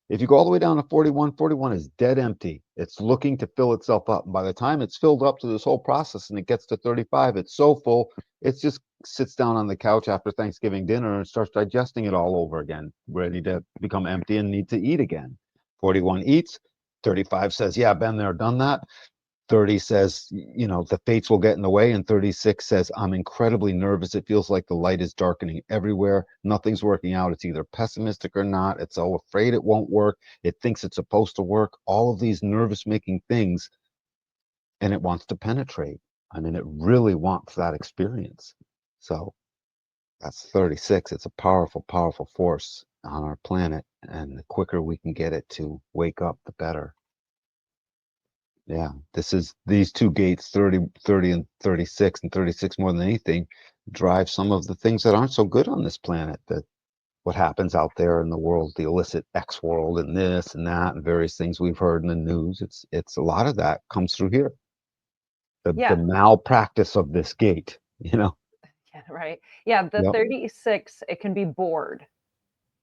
[SPEAKER 1] If you go all the way down to 41, 41 is dead empty. It's looking to fill itself up. And by the time it's filled up to this whole process and it gets to 35, it's so full, it just sits down on the couch after Thanksgiving dinner and starts digesting it all over again, ready to become empty and need to eat again. 41 eats. 35 says, yeah, been there, done that. 30 says, the fates will get in the way. And 36 says, I'm incredibly nervous. It feels like the light is darkening everywhere. Nothing's working out. It's either pessimistic or not. It's so afraid it won't work. It thinks it's supposed to work. All of these nervous making things. And it wants to penetrate. I mean, it really wants that experience. So that's 36. It's a powerful, powerful force on our planet. And the quicker we can get it to wake up, the better. Yeah, these two gates, 30 and 36, and 36 more than anything, drive some of the things that aren't so good on this planet. That what happens out there in the world, the illicit X world, and this and that, and various things we've heard in the news. It's a lot of that comes through here. The
[SPEAKER 2] Yeah.
[SPEAKER 1] malpractice of this gate,
[SPEAKER 2] Yeah, right. Yeah, the
[SPEAKER 1] Yep.
[SPEAKER 2] 36, it can be bored.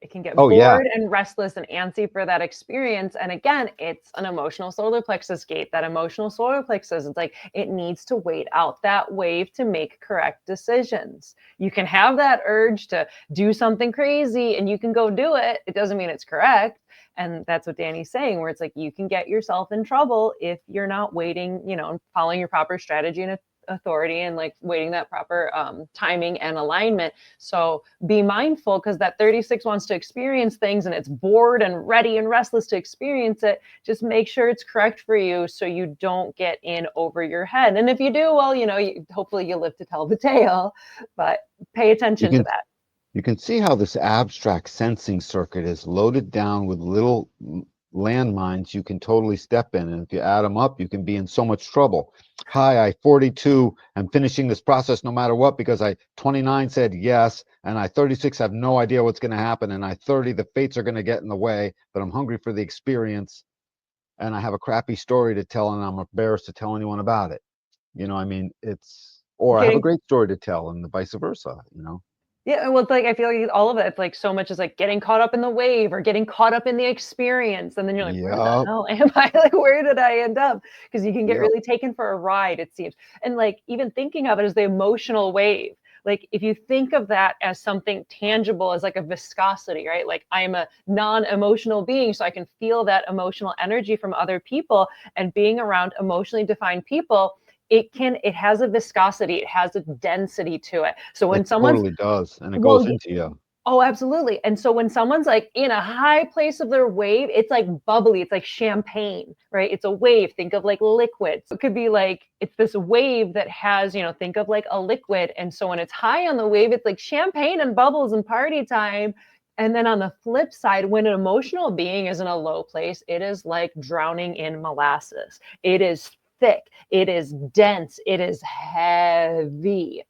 [SPEAKER 2] It can get
[SPEAKER 1] Oh yeah,
[SPEAKER 2] bored and restless and antsy for that experience. And again, it's an emotional solar plexus gate. That emotional solar plexus, it's like it needs to wait out that wave to make correct decisions. You can have that urge to do something crazy and you can go do it. It doesn't mean it's correct. And that's what Danny's saying, where it's like you can get yourself in trouble if you're not waiting, and following your proper strategy and authority and like waiting that proper timing and alignment. So be mindful, because that 36 wants to experience things and it's bored and ready and restless to experience it. Just make sure it's correct for you so you don't get in over your head. And if you do, well, hopefully you live to tell the tale, but pay
[SPEAKER 1] you
[SPEAKER 2] attention to
[SPEAKER 1] can
[SPEAKER 2] that.
[SPEAKER 1] You can see how this abstract sensing circuit is loaded down with little landmines you can totally step in. And if you add them up, you can be in so much trouble. Hi, I 42 am finishing this process no matter what because I 29 said yes, and I 36 have no idea what's going to happen, and I 30 the fates are going to get in the way, but I'm hungry for the experience, and I have a crappy story to tell, and I'm embarrassed to tell anyone about it. I mean, or I have a
[SPEAKER 2] Getting
[SPEAKER 1] great story to tell, and the vice versa.
[SPEAKER 2] Yeah, well, it's like I feel like all of it, it's like so much is like getting caught up in the wave or getting caught up in the experience. And then you're like, where the
[SPEAKER 1] Yep,
[SPEAKER 2] hell am I? Like, where did I end up? Because you can get
[SPEAKER 1] yep,
[SPEAKER 2] really taken for a ride, it seems. And like even thinking of it as the emotional wave, like if you think of that as something tangible, as like a viscosity, right? Like I'm a non-emotional being, so I can feel that emotional energy from other people, and being around emotionally defined people, it has a viscosity, it has a density to it. So when
[SPEAKER 1] it
[SPEAKER 2] someone's
[SPEAKER 1] totally does, and it
[SPEAKER 2] well,
[SPEAKER 1] goes into you.
[SPEAKER 2] oh, absolutely. And so when someone's like in a high place of their wave, it's like bubbly, it's like champagne, right? It's a wave. Think of like liquids. It could be like it's this wave that has, think of like a liquid. And so when it's high on the wave, it's like champagne and bubbles and party time. And then on the flip side, when an emotional being is in a low place, it is like drowning in molasses. It is thick, it is dense, it is heavy.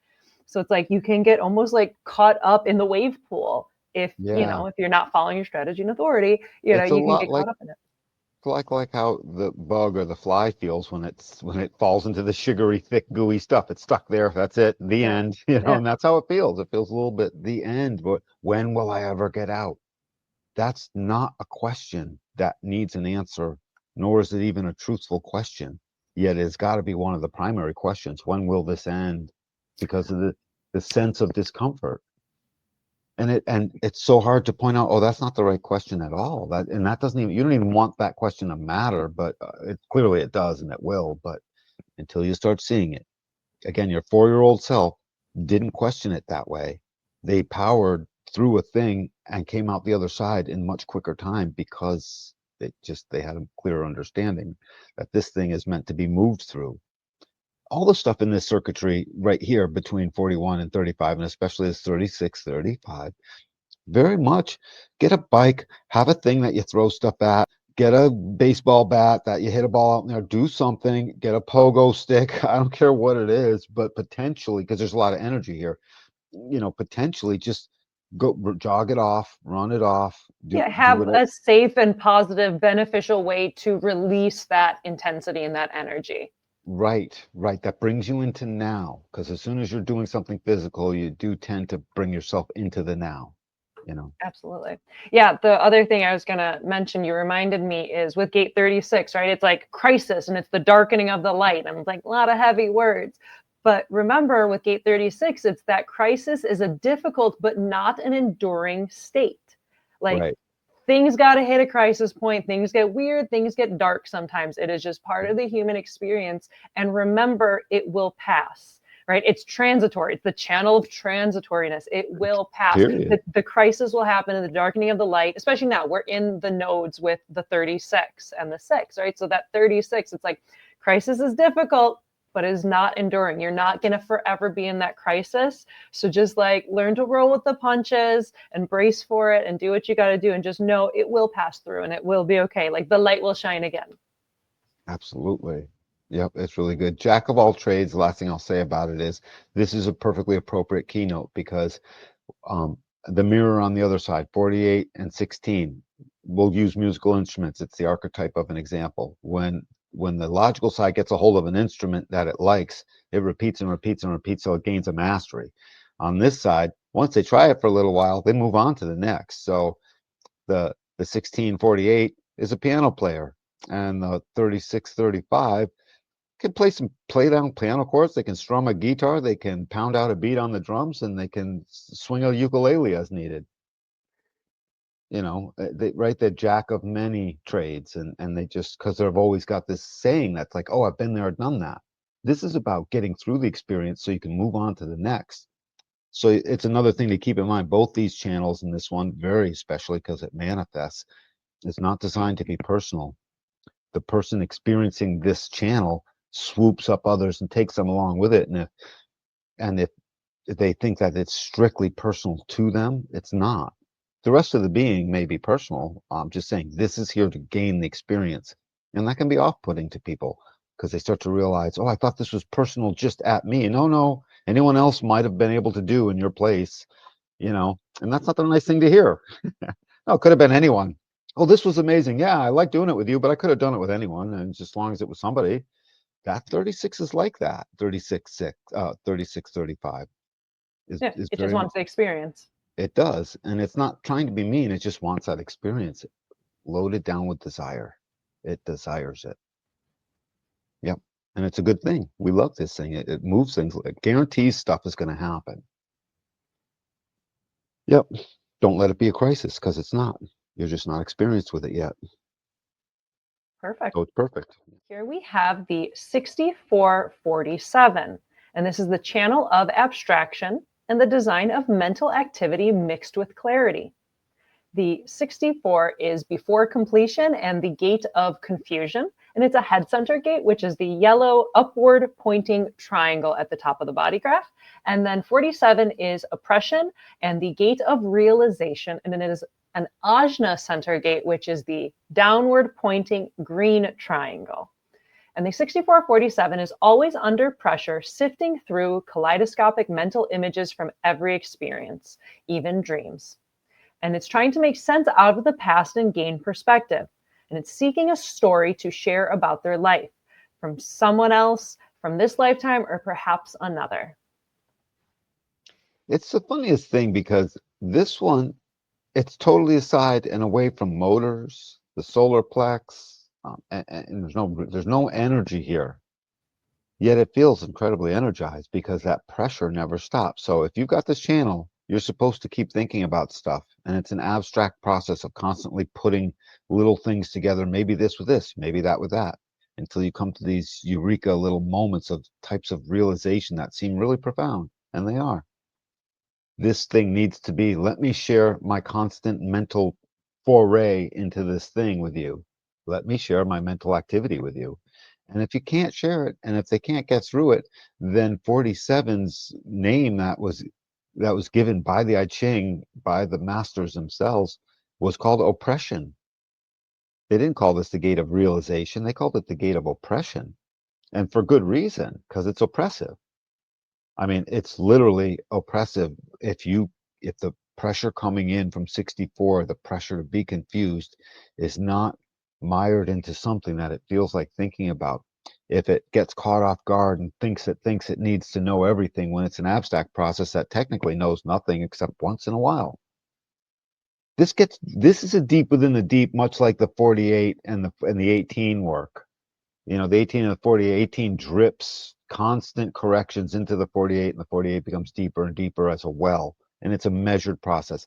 [SPEAKER 2] So it's like you can get almost like caught up in the wave pool if,
[SPEAKER 1] Yeah,
[SPEAKER 2] if you're not following your strategy and authority,
[SPEAKER 1] it's a
[SPEAKER 2] you can
[SPEAKER 1] lot
[SPEAKER 2] get
[SPEAKER 1] like
[SPEAKER 2] caught up in it.
[SPEAKER 1] how the bug or the fly feels when it falls into the sugary, thick, gooey stuff. It's stuck there. That's it. The
[SPEAKER 2] Yeah.
[SPEAKER 1] end.
[SPEAKER 2] Yeah.
[SPEAKER 1] And that's how it feels. It feels a little bit the end. But when will I ever get out? That's not a question that needs an answer, nor is it even a truthful question. Yet it's got to be one of the primary questions. When will this end? Because of the sense of discomfort. And it's so hard to point out, oh, that's not the right question at all. That doesn't even, you don't even want that question to matter, but it clearly it does, and it will. But until you start seeing it, again, your 4-year-old self didn't question it that way. They powered through a thing and came out the other side in much quicker time because they had a clearer understanding that this thing is meant to be moved through. All the stuff in this circuitry right here between 41 and 35, and especially this 36, 35, very much get a bike, have a thing that you throw stuff at, get a baseball bat that you hit a ball out in there, do something, get a pogo stick. I don't care what it is, but potentially, because there's a lot of energy here, potentially just go jog it off, run it off,
[SPEAKER 2] Yeah.
[SPEAKER 1] do
[SPEAKER 2] Have
[SPEAKER 1] it.
[SPEAKER 2] a safe and positive, beneficial way to release that intensity and that energy.
[SPEAKER 1] Right, right. That brings you into now, because as soon as you're doing something physical, you do tend to bring yourself into the now.
[SPEAKER 2] Absolutely. Yeah. The other thing I was going to mention, you reminded me, is with gate 36, right? It's like crisis and it's the darkening of the light. And it's like a lot of heavy words. But remember, with gate 36, it's that crisis is a difficult but not an enduring state. Like
[SPEAKER 1] Right.
[SPEAKER 2] things got to hit a crisis point. Things get weird. Things get dark sometimes. It is just part of the human experience. And remember, it will pass, right? It's transitory. It's the channel of transitoriness. It will pass.
[SPEAKER 1] Period.
[SPEAKER 2] The crisis will happen in the darkening of the light, especially now. We're in the nodes with the 36 and the 6, right? So that 36, it's like crisis is difficult, but is not enduring. You're not going to forever be in that crisis. So just like learn to roll with the punches and brace for it and do what you got to do, and just know it will pass through and it will be okay. Like the light will shine again.
[SPEAKER 1] Absolutely. Yep, it's really good. Jack of all trades, the last thing I'll say about it is this is a perfectly appropriate keynote because the mirror on the other side, 48 and 16, will use musical instruments. It's the archetype of an example. When the logical side gets a hold of an instrument that it likes, it repeats and repeats and repeats till it gains a mastery. On this side, once they try it for a little while, they move on to the next. So the 1648 is a piano player, and the 3635 can play down piano chords. They can strum a guitar, they can pound out a beat on the drums, and they can swing a ukulele as needed. Right, they're jack of many trades, and they just, because they've always got this saying that's like, oh, I've been there, done that. This is about getting through the experience so you can move on to the next. So it's another thing to keep in mind. Both these channels, and this one very especially because it manifests, is not designed to be personal. The person experiencing this channel swoops up others and takes them along with it. And if they think that it's strictly personal to them. It's not. The rest of the being may be personal. I'm just saying this is here to gain the experience. And that can be off-putting to people because they start to realize, oh, I thought this was personal just at me. No, no, anyone else might have been able to do in your place, and that's not a nice thing to hear. No, it could have been anyone. Oh, this was amazing. Yeah, I like doing it with you, but I could have done it with anyone. And just as long as it was somebody, that 36 is like that. 36, 35
[SPEAKER 2] Yeah,
[SPEAKER 1] is
[SPEAKER 2] it just
[SPEAKER 1] very much,
[SPEAKER 2] wants the experience.
[SPEAKER 1] it does. And it's not trying to be mean. It just wants that experience loaded down with desire. It desires it. Yep. And it's a good thing. We love this thing. It moves things. It guarantees stuff is going to happen. Yep. Don't let it be a crisis because it's not. You're just not experienced with it yet.
[SPEAKER 2] Perfect.
[SPEAKER 1] So it's perfect.
[SPEAKER 2] Here we have the 6447, and this is the channel of abstraction and the design of mental activity mixed with clarity. The 64 is before completion and the gate of confusion, and it's a head center gate, which is the yellow upward pointing triangle at the top of the body graph. And then 47 is oppression and the gate of realization, and then it is an ajna center gate, which is the downward pointing green triangle. And the 6447 is always under pressure, sifting through kaleidoscopic mental images from every experience, even dreams. And it's trying to make sense out of the past and gain perspective. And it's seeking a story to share about their life from someone else, from this lifetime, or perhaps another.
[SPEAKER 1] It's the funniest thing because this one, it's totally aside and away from motors, the solar plex, and there's no energy here. Yet it feels incredibly energized because that pressure never stops. So if you've got this channel, you're supposed to keep thinking about stuff, and it's an abstract process of constantly putting little things together, maybe this with this, maybe that with that, until you come to these eureka little moments of types of realization that seem really profound, and they are. This thing needs to be, let me share my constant mental foray into this thing with you. Let me share my mental activity with you. And if you can't share it, and if they can't get through it, then 47's name that was given by the I Ching, by the masters themselves, was called oppression. They didn't call this the gate of realization. They called it the gate of oppression. And for good reason, because it's oppressive. I mean, it's literally oppressive if the pressure coming in from 64, the pressure to be confused, is not mired into something that it feels like thinking about. If it gets caught off guard and thinks it needs to know everything when it's an abstract process that technically knows nothing except once in a while. This is a deep within the deep, much like the 48 and the 18 work. The 18 and the 48, 18 drips constant corrections into the 48, and the 48 becomes deeper and deeper as a well. And it's a measured process.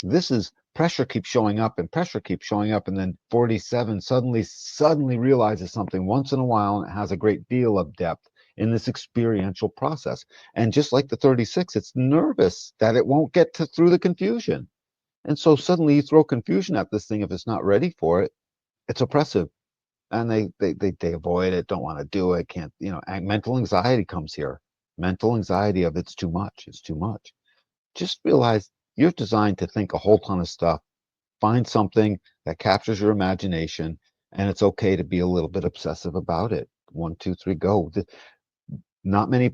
[SPEAKER 1] This is pressure keeps showing up and pressure keeps showing up. And then 47 suddenly realizes something once in a while, and it has a great deal of depth in this experiential process. And just like the 36, it's nervous that it won't get through the confusion. And so suddenly you throw confusion at this thing. If it's not ready for it, it's oppressive. And they avoid it, don't want to do it, can't, mental anxiety comes here. Mental anxiety of it's too much, it's too much. Just realize you're designed to think a whole ton of stuff. Find something that captures your imagination, and it's okay to be a little bit obsessive about it. 1, 2, 3, go. Not many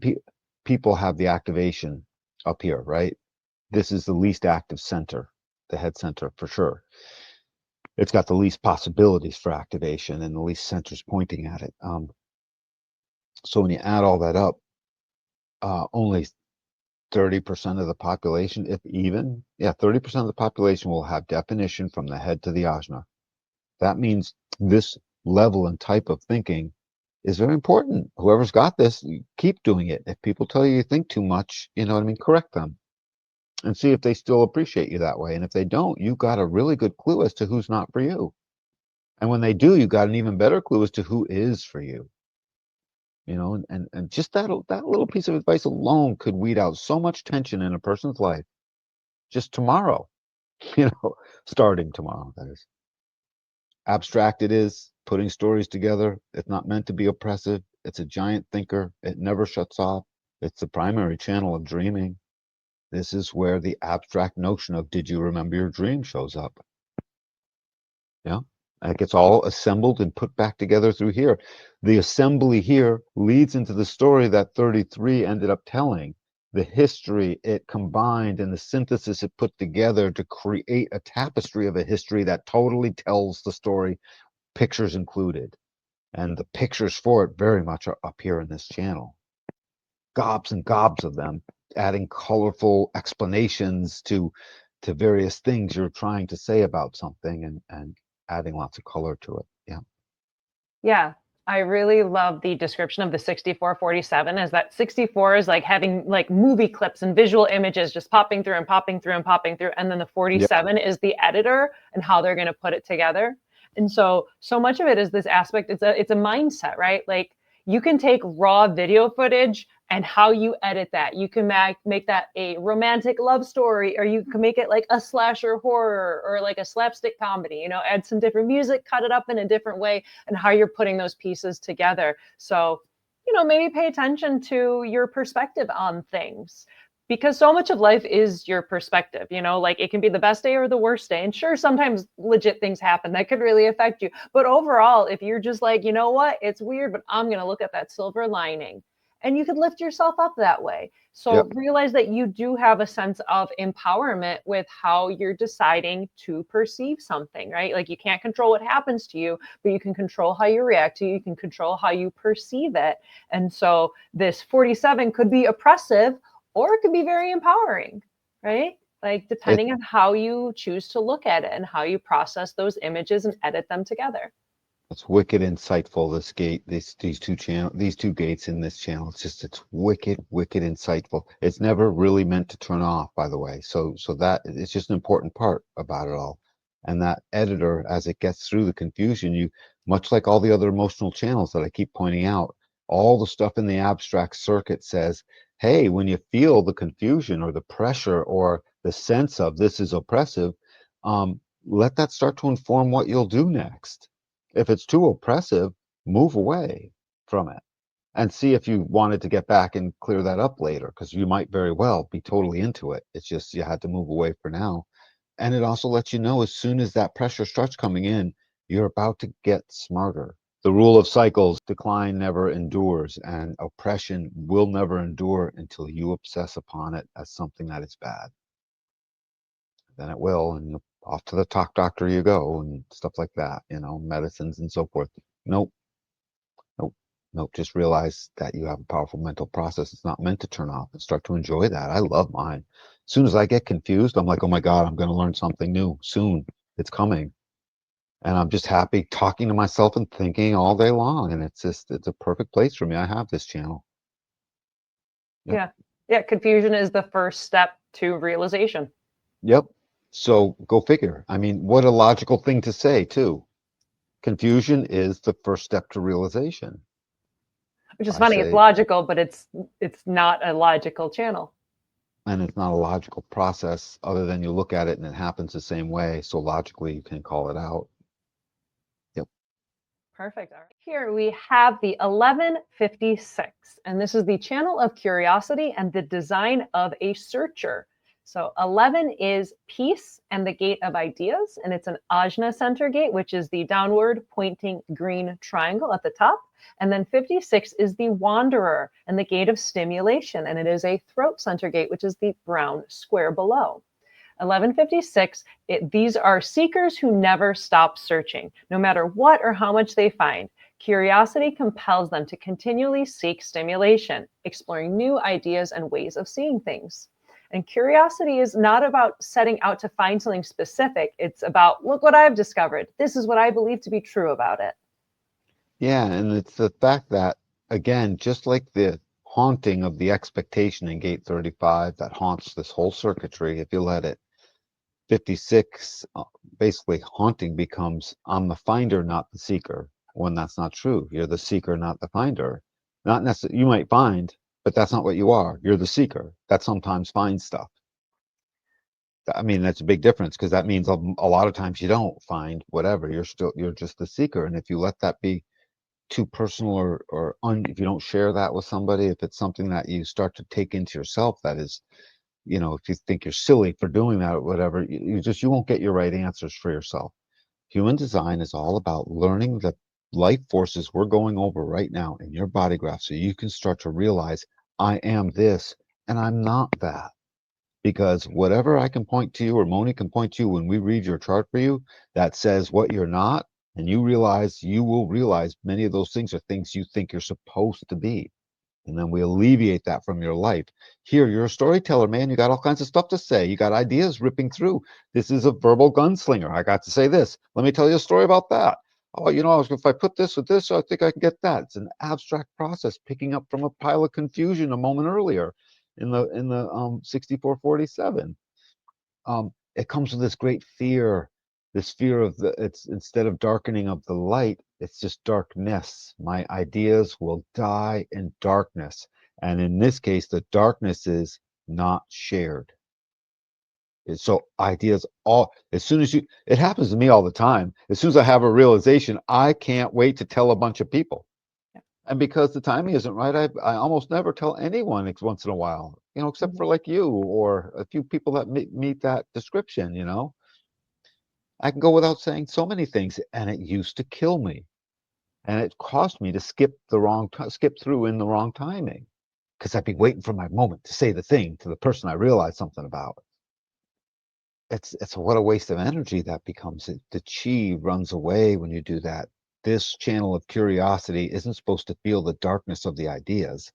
[SPEAKER 1] people have the activation up here, right? This is the least active center, the head center for sure. It's got the least possibilities for activation and the least centers pointing at it. So when you add all that up, only 30% of the population, if even, 30% of the population will have definition from the head to the ajna. That means this level and type of thinking is very important. Whoever's got this, keep doing it. If people tell you think too much, correct them and see if they still appreciate you that way. And if they don't, you got a really good clue as to who's not for you. And when they do, you got an even better clue as to who is for you. And just that little piece of advice alone could weed out so much tension in a person's life just tomorrow, starting tomorrow, that is. Abstract it is, putting stories together. It's not meant to be oppressive. It's a giant thinker. It never shuts off. It's the primary channel of dreaming. This is where the abstract notion of did you remember your dream shows up. Yeah. And it gets all assembled and put back together through here. The assembly here leads into the story that 33 ended up telling. The history it combined and the synthesis it put together to create a tapestry of a history that totally tells the story, pictures included. And the pictures for it very much are up here in this channel. Gobs and gobs of them, adding colorful explanations to various things you're trying to say about something and adding lots of color to it. Yeah.
[SPEAKER 2] Yeah. I really love the description of the 6447 as that 64 is like having like movie clips and visual images just popping through and popping through and popping through. And then the 47 is the editor and how they're going to put it together. And so much of it is this aspect. It's a mindset, right? Like you can take raw video footage and how you edit that. You can make that a romantic love story, or you can make it like a slasher horror or like a slapstick comedy, add some different music, cut it up in a different way, and how you're putting those pieces together. So, maybe pay attention to your perspective on things, because so much of life is your perspective. Like it can be the best day or the worst day, and sure, sometimes legit things happen that could really affect you, but overall, if you're just like, you know what, it's weird, but I'm going to look at that silver lining, and you could lift yourself up that way. So
[SPEAKER 1] Yep.
[SPEAKER 2] realize that you do have a sense of empowerment with how you're deciding to perceive something, right? Like you can't control what happens to you, but you can control how you react to it. You can control how you perceive it. And so this 47 could be oppressive, or it could be very empowering, right? Like
[SPEAKER 1] It,
[SPEAKER 2] depending on how you choose to look at it and how you process those images and edit them together.
[SPEAKER 1] it's wicked insightful, this gate, these two gates in this channel. It's wicked, wicked insightful. It's never really meant to turn off, by the way. So that it's just an important part about it all. And that editor, as it gets through the confusion, much like all the other emotional channels that I keep pointing out, all the stuff in the abstract circuit says, hey, when you feel the confusion or the pressure or the sense of this is oppressive, let that start to inform what you'll do next. If it's too oppressive, move away from it and see if you wanted to get back and clear that up later, because you might very well be totally into it. It's just you had to move away for now. And it also lets you know as soon as that pressure starts coming in, you're about to get smarter. The rule of cycles, decline never endures, and oppression will never endure until you obsess upon it as something that is bad. Then it will, and off to the talk doctor you go and stuff like that, medicines and so forth. Nope, nope, nope. Just realize that you have a powerful mental process. It's not meant to turn off, and start to enjoy that. I love mine. As soon as I get confused, I'm like, oh my God, I'm going to learn something new soon. It's coming. And I'm just happy talking to myself and thinking all day long. And it's a perfect place for me. I have this channel. Yep.
[SPEAKER 2] Yeah. Yeah. Confusion is the first step to realization.
[SPEAKER 1] Yep. So go figure. I mean, what a logical thing to say, too. Confusion is the first step to realization.
[SPEAKER 2] Which is
[SPEAKER 1] I
[SPEAKER 2] funny. It's
[SPEAKER 1] say,
[SPEAKER 2] logical, but it's not a logical channel.
[SPEAKER 1] and it's not a logical process other than you look at it and it happens the same way. So logically, you can call it out. Yep.
[SPEAKER 2] Perfect. All right. Here we have the 1156, and this is the channel of curiosity and the design of a searcher. So 11 is peace and the gate of ideas, and it's an ajna center gate, which is the downward pointing green triangle at the top. And then 56 is the wanderer and the gate of stimulation, and it is a throat center gate, which is the brown square below. 1156, these are seekers who never stop searching, no matter what or how much they find. Curiosity compels them to continually seek stimulation, exploring new ideas and ways of seeing things. And curiosity is not about setting out to find something specific. It's about, look what I've discovered. This is what I believe to be true about it.
[SPEAKER 1] Yeah. And it's the fact that, again, just like the haunting of the expectation in gate 35 that haunts this whole circuitry, if you let it, 56, basically haunting becomes I'm the finder, not the seeker, when that's not true. You're the seeker, not the finder. Not necessarily, you might find, but that's not what you are. You're the seeker that sometimes finds stuff. I mean, that's a big difference because that means a lot of times you don't find whatever. You're just the seeker. And if you let that be too personal if you don't share that with somebody, if it's something that you start to take into yourself, that is, if you think you're silly for doing that or whatever, you won't get your right answers for yourself. Human design is all about learning the life forces we're going over right now in your body graph, so you can start to realize I am this and I'm not that. Because whatever I can point to you or Moni can point to you when we read your chart for you that says what you're not, and you will realize many of those things are things you think you're supposed to be. And then we alleviate that from your life. Here, you're a storyteller, man. You got all kinds of stuff to say. You got ideas ripping through. This is a verbal gunslinger. I got to say this. Let me tell you a story about that. Oh, if I put this with this, I think I can get that. It's an abstract process, picking up from a pile of confusion a moment earlier in the 6447. It comes with this great fear, this fear of it's instead of darkening of the light, it's just darkness. My ideas will die in darkness. And in this case, the darkness is not shared. So ideas as soon as it happens to me all the time. As soon as I have a realization, I can't wait to tell a bunch of people. And because the timing isn't right, I almost never tell anyone once in a while, except for like you or a few people that meet that description, I can go without saying so many things, and it used to kill me. And it cost me to skip through in the wrong timing, because I'd be waiting for my moment to say the thing to the person I realized something about. It's what a waste of energy that becomes. The chi runs away when you do that. This channel of curiosity isn't supposed to feel the darkness of the ideas,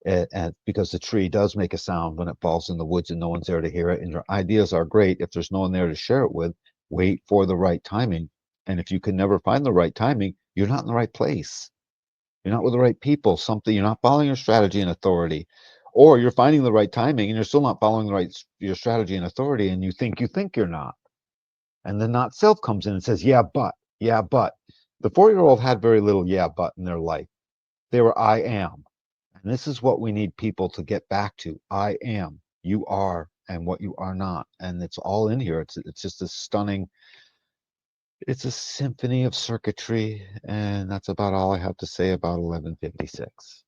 [SPEAKER 1] and because the tree does make a sound when it falls in the woods and no one's there to hear it. And your ideas are great if there's no one there to share it with. Wait for the right timing, and if you can never find the right timing, you're not in the right place. You're not with the right people. You're not following your strategy and authority, or you're finding the right timing and you're still not following your strategy and authority, and you think you're not. And then not self comes in and says, yeah, but. The 4-year-old had very little yeah, but in their life. They were I am. And this is what we need people to get back to. I am, you are, and what you are not. And it's all in here. It's just a stunning, it's a symphony of circuitry. And that's about all I have to say about 1156.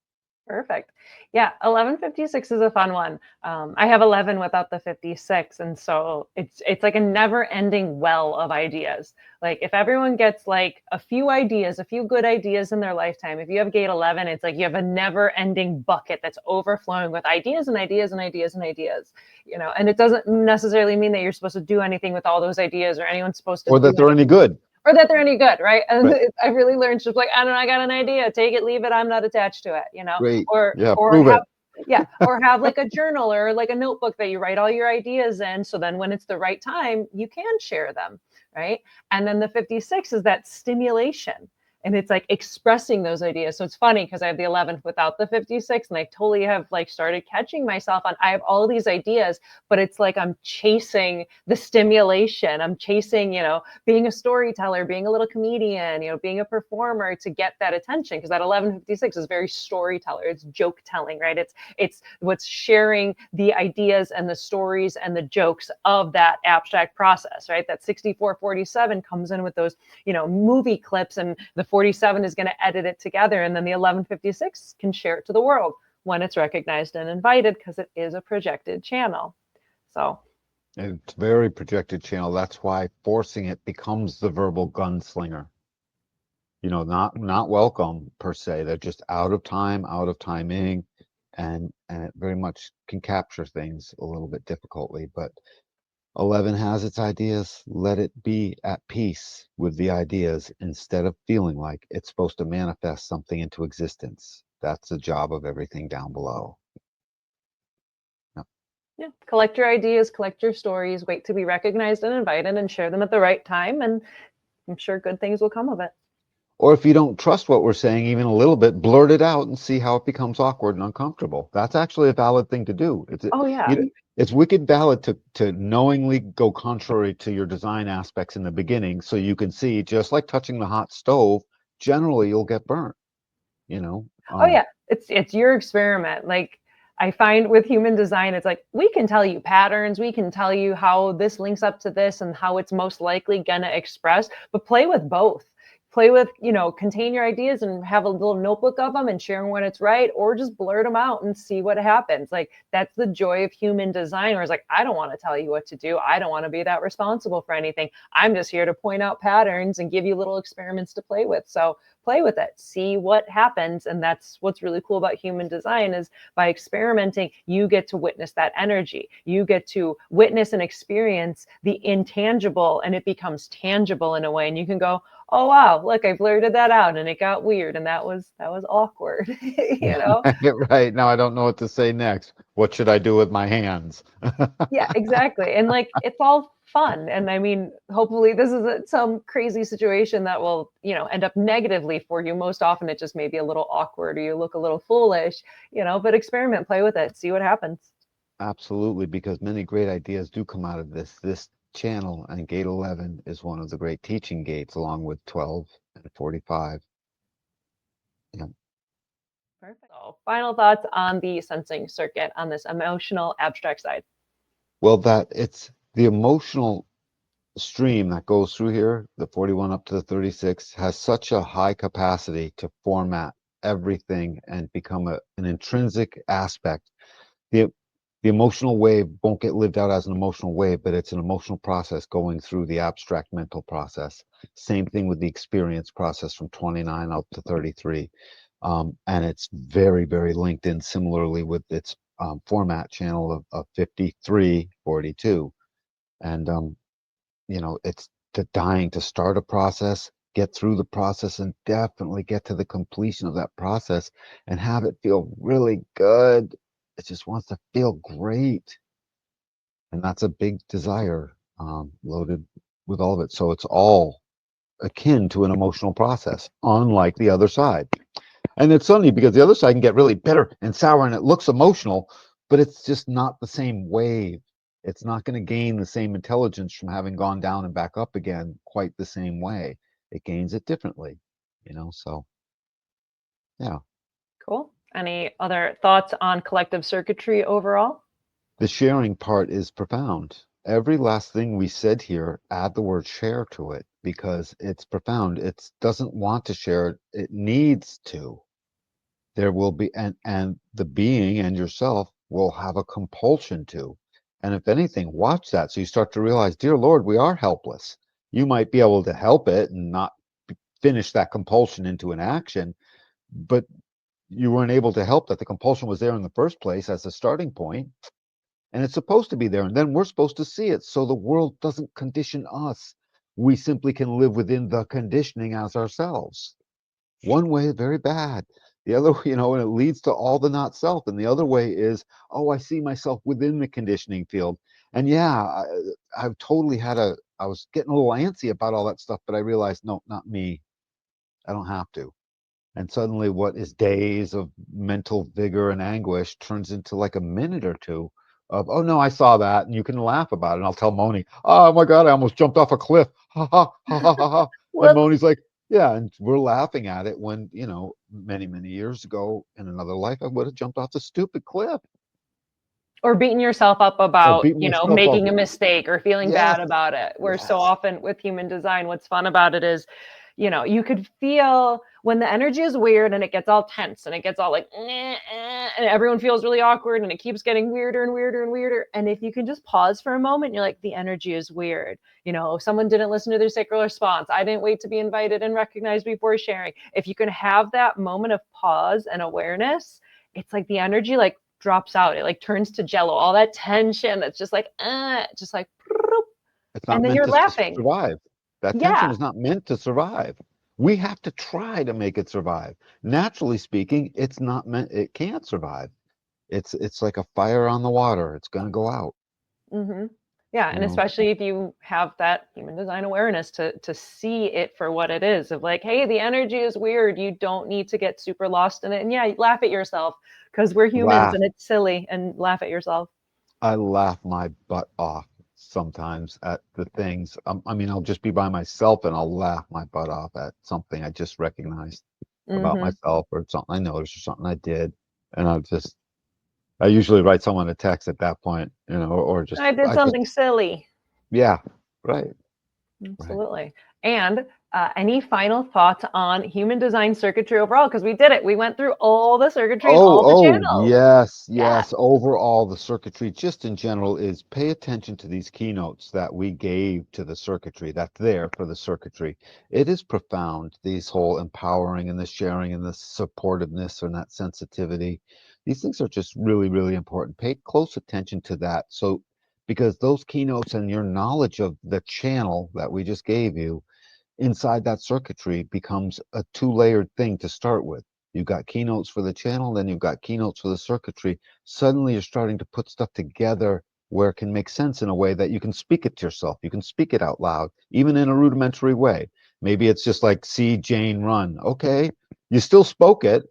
[SPEAKER 2] Perfect. Yeah, 1156 is a fun one. I have 11 without the 56, and so it's like a never-ending well of ideas. Like if everyone gets like a few good ideas in their lifetime, if you have gate 11, it's like you have a never-ending bucket that's overflowing with ideas and ideas and ideas and ideas. And it doesn't necessarily mean that you're supposed to do anything with all those ideas, or anyone's supposed to
[SPEAKER 1] or that they're any good.
[SPEAKER 2] Or that they're any good, right? And
[SPEAKER 1] right.
[SPEAKER 2] I really learned just like, I don't know, I got an idea, take it, leave it, I'm not attached to it,
[SPEAKER 1] Great.
[SPEAKER 2] or
[SPEAKER 1] prove
[SPEAKER 2] have,
[SPEAKER 1] it.
[SPEAKER 2] or have like a journal or like a notebook that you write all your ideas in. So then when it's the right time, you can share them, right? And then the 56 is that stimulation. And it's like expressing those ideas. So it's funny because I have the 11th without the 56, and I totally have like started catching myself on, I have all these ideas, but it's like I'm chasing the stimulation. I'm chasing, being a storyteller, being a little comedian, being a performer to get that attention, because that 1156 is very storyteller. It's joke telling, right? It's what's sharing the ideas and the stories and the jokes of that abstract process, right? That 6447 comes in with those, movie clips, and the 47 is going to edit it together, and then the 1156 can share it to the world when it's recognized and invited, because it is a projected channel. So
[SPEAKER 1] it's very projected channel. That's why forcing it becomes the verbal gunslinger. Not welcome per se. They're just out of time, out of timing, and it very much can capture things a little bit difficultly. But 11 has its ideas. Let it be at peace with the ideas instead of feeling like it's supposed to manifest something into existence. That's the job of everything down below.
[SPEAKER 2] Yeah, collect your ideas, collect your stories, wait to be recognized and invited, and share them at the right time. And I'm sure good things will come of it.
[SPEAKER 1] Or if you don't trust what we're saying even a little bit, blurt it out and see how it becomes awkward and uncomfortable. That's actually a valid thing to do. It's wicked valid to knowingly go contrary to your design aspects in the beginning, so you can see, just like touching the hot stove, generally you'll get burnt.
[SPEAKER 2] It's your experiment. Like I find with human design, it's like we can tell you patterns, we can tell you how this links up to this and how it's most likely gonna express, but play with both. play with, contain your ideas and have a little notebook of them and share them when it's right, or just blurt them out and see what happens. Like, that's the joy of human design, where it's like, I don't want to tell you what to do. I don't want to be that responsible for anything. I'm just here to point out patterns and give you little experiments to play with. So play with it, see what happens. And that's what's really cool about human design, is by experimenting, you get to witness that energy. You get to witness and experience the intangible, and it becomes tangible in a way. And you can go, oh wow, look, I blurted that out and it got weird, and that was awkward.
[SPEAKER 1] Right. Now I don't know what to say next. What should I do with my hands?
[SPEAKER 2] Yeah, exactly. And like, it's all fun. And I mean, hopefully this is some crazy situation that will, end up negatively for you. Most often it just may be a little awkward, or you look a little foolish, but experiment, play with it, see what happens.
[SPEAKER 1] Absolutely, because many great ideas do come out of this channel, and gate 11 is one of the great teaching gates, along with 12 and 45. Yeah.
[SPEAKER 2] Perfect. So final thoughts on the sensing circuit on this emotional abstract side.
[SPEAKER 1] Well, that it's the emotional stream that goes through here, the 41 up to the 36, has such a high capacity to format everything and become an intrinsic aspect. The the emotional wave won't get lived out as an emotional wave, but it's an emotional process going through the abstract mental process. Same thing with the experience process from 29 up to 33. And it's very, very linked in similarly with its format channel of 53, 42. And, it's the dying to start a process, get through the process, and definitely get to the completion of that process and have it feel really good. It just wants to feel great. And that's a big desire, loaded with all of it. So it's all akin to an emotional process, unlike the other side. And it's funny because the other side can get really bitter and sour and it looks emotional, but it's just not the same wave. It's not going to gain the same intelligence from having gone down and back up again quite the same way. It gains it differently, so yeah.
[SPEAKER 2] Cool. Any other thoughts on collective circuitry overall?
[SPEAKER 1] The sharing part is profound. Every last thing we said here, add the word share to it because it's profound. It doesn't want to share it, it needs to. There will be, and the being and yourself will have a compulsion to. And if anything, watch that. So you start to realize, dear Lord, we are helpless. You might be able to help it and not finish that compulsion into an action, but you weren't able to help that the compulsion was there in the first place as a starting point, and it's supposed to be there, and then we're supposed to see it so the world doesn't condition us. We simply can live within the conditioning as ourselves. One way, very bad. The other, and it leads to all the not self. And the other way is, oh, I see myself within the conditioning field. And yeah, I've totally I was getting a little antsy about all that stuff, but I realized, no, not me. I don't have to. And suddenly what is days of mental vigor and anguish turns into like a minute or two of, oh no, I saw that. And you can laugh about it. And I'll tell Moni, oh my God, I almost jumped off a cliff. Ha ha ha ha ha ha. And
[SPEAKER 2] Whoops.
[SPEAKER 1] Moni's like, yeah, and we're laughing at it when, many, many years ago in another life, I would have jumped off the stupid cliff
[SPEAKER 2] Or beating yourself up
[SPEAKER 1] or
[SPEAKER 2] about,
[SPEAKER 1] beating myself up.
[SPEAKER 2] making a mistake or feeling
[SPEAKER 1] Yes,
[SPEAKER 2] bad about it. Where so
[SPEAKER 1] yes.
[SPEAKER 2] often with human design, what's fun about it is, you could feel when the energy is weird and it gets all tense and it gets all like, and everyone feels really awkward and it keeps getting weirder and weirder and weirder. And if you can just pause for a moment, you're like, the energy is weird. Someone didn't listen to their sacral response. I didn't wait to be invited and recognized before sharing. If you can have that moment of pause and awareness, it's like the energy like drops out. It like turns to jello. All that tension that's just like, just like,
[SPEAKER 1] It's
[SPEAKER 2] and
[SPEAKER 1] not
[SPEAKER 2] then
[SPEAKER 1] meant
[SPEAKER 2] you're
[SPEAKER 1] to
[SPEAKER 2] laughing.
[SPEAKER 1] survive. That tension
[SPEAKER 2] Yeah.
[SPEAKER 1] is not meant to survive. We have to try to make it survive. Naturally speaking, it's not meant, it can't survive. It's like a fire on the water. It's going to go out,
[SPEAKER 2] hmm Yeah.
[SPEAKER 1] you
[SPEAKER 2] And
[SPEAKER 1] know.
[SPEAKER 2] especially if you have that human design awareness to see it for what it is, of like, hey, the energy is weird. You don't need to get super lost in it. And yeah, laugh at yourself because we're humans
[SPEAKER 1] Laugh.
[SPEAKER 2] and it's silly, and laugh at yourself.
[SPEAKER 1] I laugh my butt off sometimes at the things. I mean, I'll just be by myself and I'll laugh my butt off at something I just recognized about
[SPEAKER 2] hmm
[SPEAKER 1] myself or something I noticed or something I did. And I usually write someone a text at that point, or just,
[SPEAKER 2] I did something silly.
[SPEAKER 1] yeah, right.
[SPEAKER 2] Absolutely. And any final thoughts on human design circuitry overall? Because we did it. We went through all the circuitry and all the channels.
[SPEAKER 1] Yes,
[SPEAKER 2] Yeah.
[SPEAKER 1] yes. Overall, the circuitry, just in general, is pay attention to these keynotes that we gave to the circuitry, that's there for the circuitry. It is profound, these whole empowering and the sharing and the supportiveness and that sensitivity. These things are just really, really important. Pay close attention to that. So, because those keynotes and your knowledge of the channel that we just gave you inside that circuitry becomes a two-layered thing to start with. You've got keynotes for the channel, then you've got keynotes for the circuitry. Suddenly you're starting to put stuff together where it can make sense in a way that you can speak it to yourself. You can speak it out loud, even in a rudimentary way. Maybe it's just like, see Jane run. Okay, you still spoke it,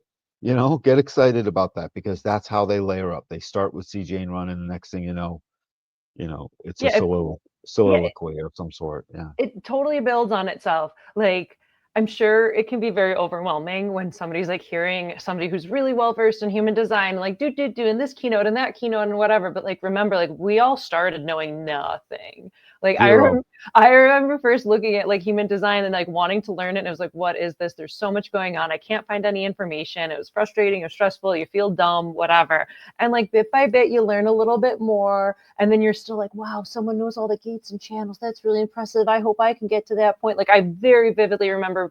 [SPEAKER 1] get excited about that, because that's how they layer up. They start with see Jane run, and the next thing it's a
[SPEAKER 2] Yeah. Yeah.
[SPEAKER 1] soliloquy of some sort. Yeah.
[SPEAKER 2] It totally builds on itself. Like, I'm sure it can be very overwhelming when somebody's like hearing somebody who's really well versed in human design, like doing this keynote and that keynote and whatever. But like, remember, like we all started knowing nothing. Like
[SPEAKER 1] Zero.
[SPEAKER 2] I remember first looking at like human design and like wanting to learn it. And it was like, what is this? There's so much going on. I can't find any information. It was frustrating or stressful. You feel dumb, whatever. And like bit by bit, you learn a little bit more. And then you're still like, wow, someone knows all the gates and channels. That's really impressive. I hope I can get to that point. Like I very vividly remember,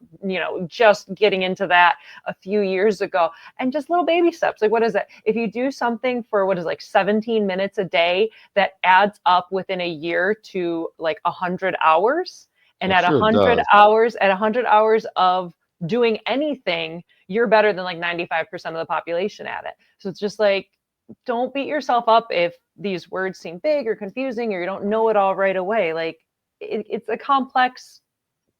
[SPEAKER 2] just getting into that a few years ago, and just little baby steps. Like, what is it? If you do something for what is like 17 minutes a day, that adds up within a year to like 100 hours. And
[SPEAKER 1] It
[SPEAKER 2] at
[SPEAKER 1] sure
[SPEAKER 2] 100
[SPEAKER 1] does.
[SPEAKER 2] hours, of doing anything, you're better than like 95% of the population at it. So it's just like, don't beat yourself up if these words seem big or confusing or you don't know it all right away. Like it's a complex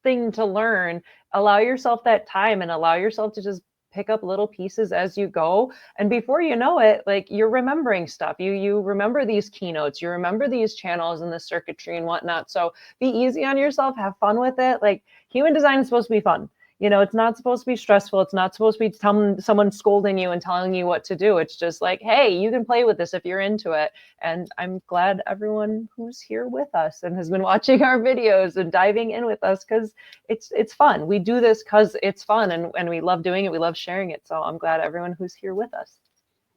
[SPEAKER 2] thing to learn. Allow yourself that time and allow yourself to just pick up little pieces as you go, and before you know it, like you're remembering stuff. You remember these keynotes, you remember these channels and the circuitry and whatnot. So be easy on yourself, have fun with it. Like human design is supposed to be fun. It's not supposed to be stressful. It's not supposed to be someone scolding you and telling you what to do. It's just like, hey, you can play with this if you're into it. And I'm glad everyone who's here with us and has been watching our videos and diving in with us, because it's fun. We do this because it's fun, and we love doing it. We love sharing it. So I'm glad everyone who's here with us.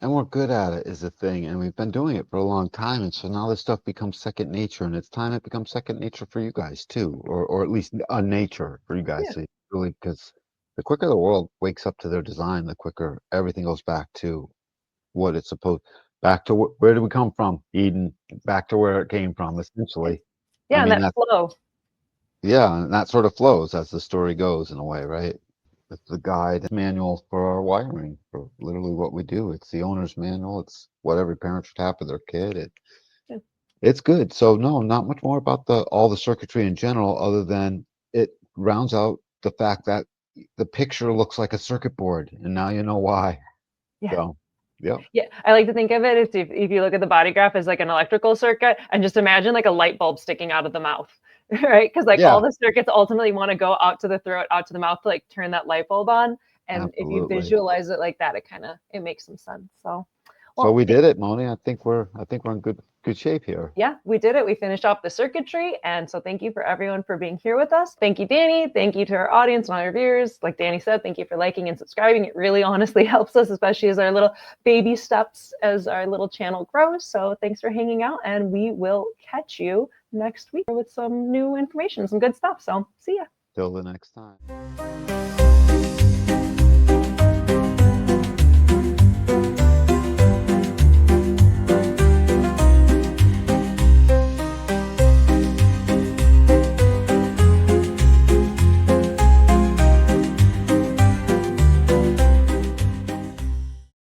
[SPEAKER 1] And we're good at it is the thing. And we've been doing it for a long time. And so now this stuff becomes second nature. And it's time it becomes second nature for you guys too, or at least a nature for you guys.
[SPEAKER 2] Yeah.
[SPEAKER 1] So really, because the quicker the world wakes up to their design, the quicker everything goes back to what it's supposed, back to where did we come from? Eden, back to where it came from, essentially. I
[SPEAKER 2] Yeah, and
[SPEAKER 1] mean,
[SPEAKER 2] that flow.
[SPEAKER 1] yeah, and that sort of flows as the story goes in a way, right? It's the guide manual for our wiring, for literally what we do. It's the owner's manual. It's what every parent should have for their kid.
[SPEAKER 2] Yeah.
[SPEAKER 1] It's good. So no, not much more about all the circuitry in general, other than it rounds out the fact that the picture looks like a circuit board, and now you know why.
[SPEAKER 2] Yeah.
[SPEAKER 1] So, yeah,
[SPEAKER 2] Yeah, I like to think of it as if you look at the body graph as like an electrical circuit, and just imagine like a light bulb sticking out of the mouth, right? Because like all
[SPEAKER 1] yeah,
[SPEAKER 2] the circuits ultimately want to go out to the throat, out to the mouth to like turn that light bulb on. And if you
[SPEAKER 1] absolutely.
[SPEAKER 2] visualize it like that, it makes some sense. So,
[SPEAKER 1] So
[SPEAKER 2] well,
[SPEAKER 1] we did it, Moni. I think we're in good shape here.
[SPEAKER 2] yeah, we did it. We finished off the circuitry. And so thank you for everyone for being here with us. Thank you, Danny. Thank you to our audience and all your viewers. Like Danny said, thank you for liking and subscribing. It really honestly helps us, especially as our little baby steps, as our little channel grows. So thanks for hanging out, and we will catch you next week with some new information, some good stuff. So see ya.
[SPEAKER 1] Till the next time.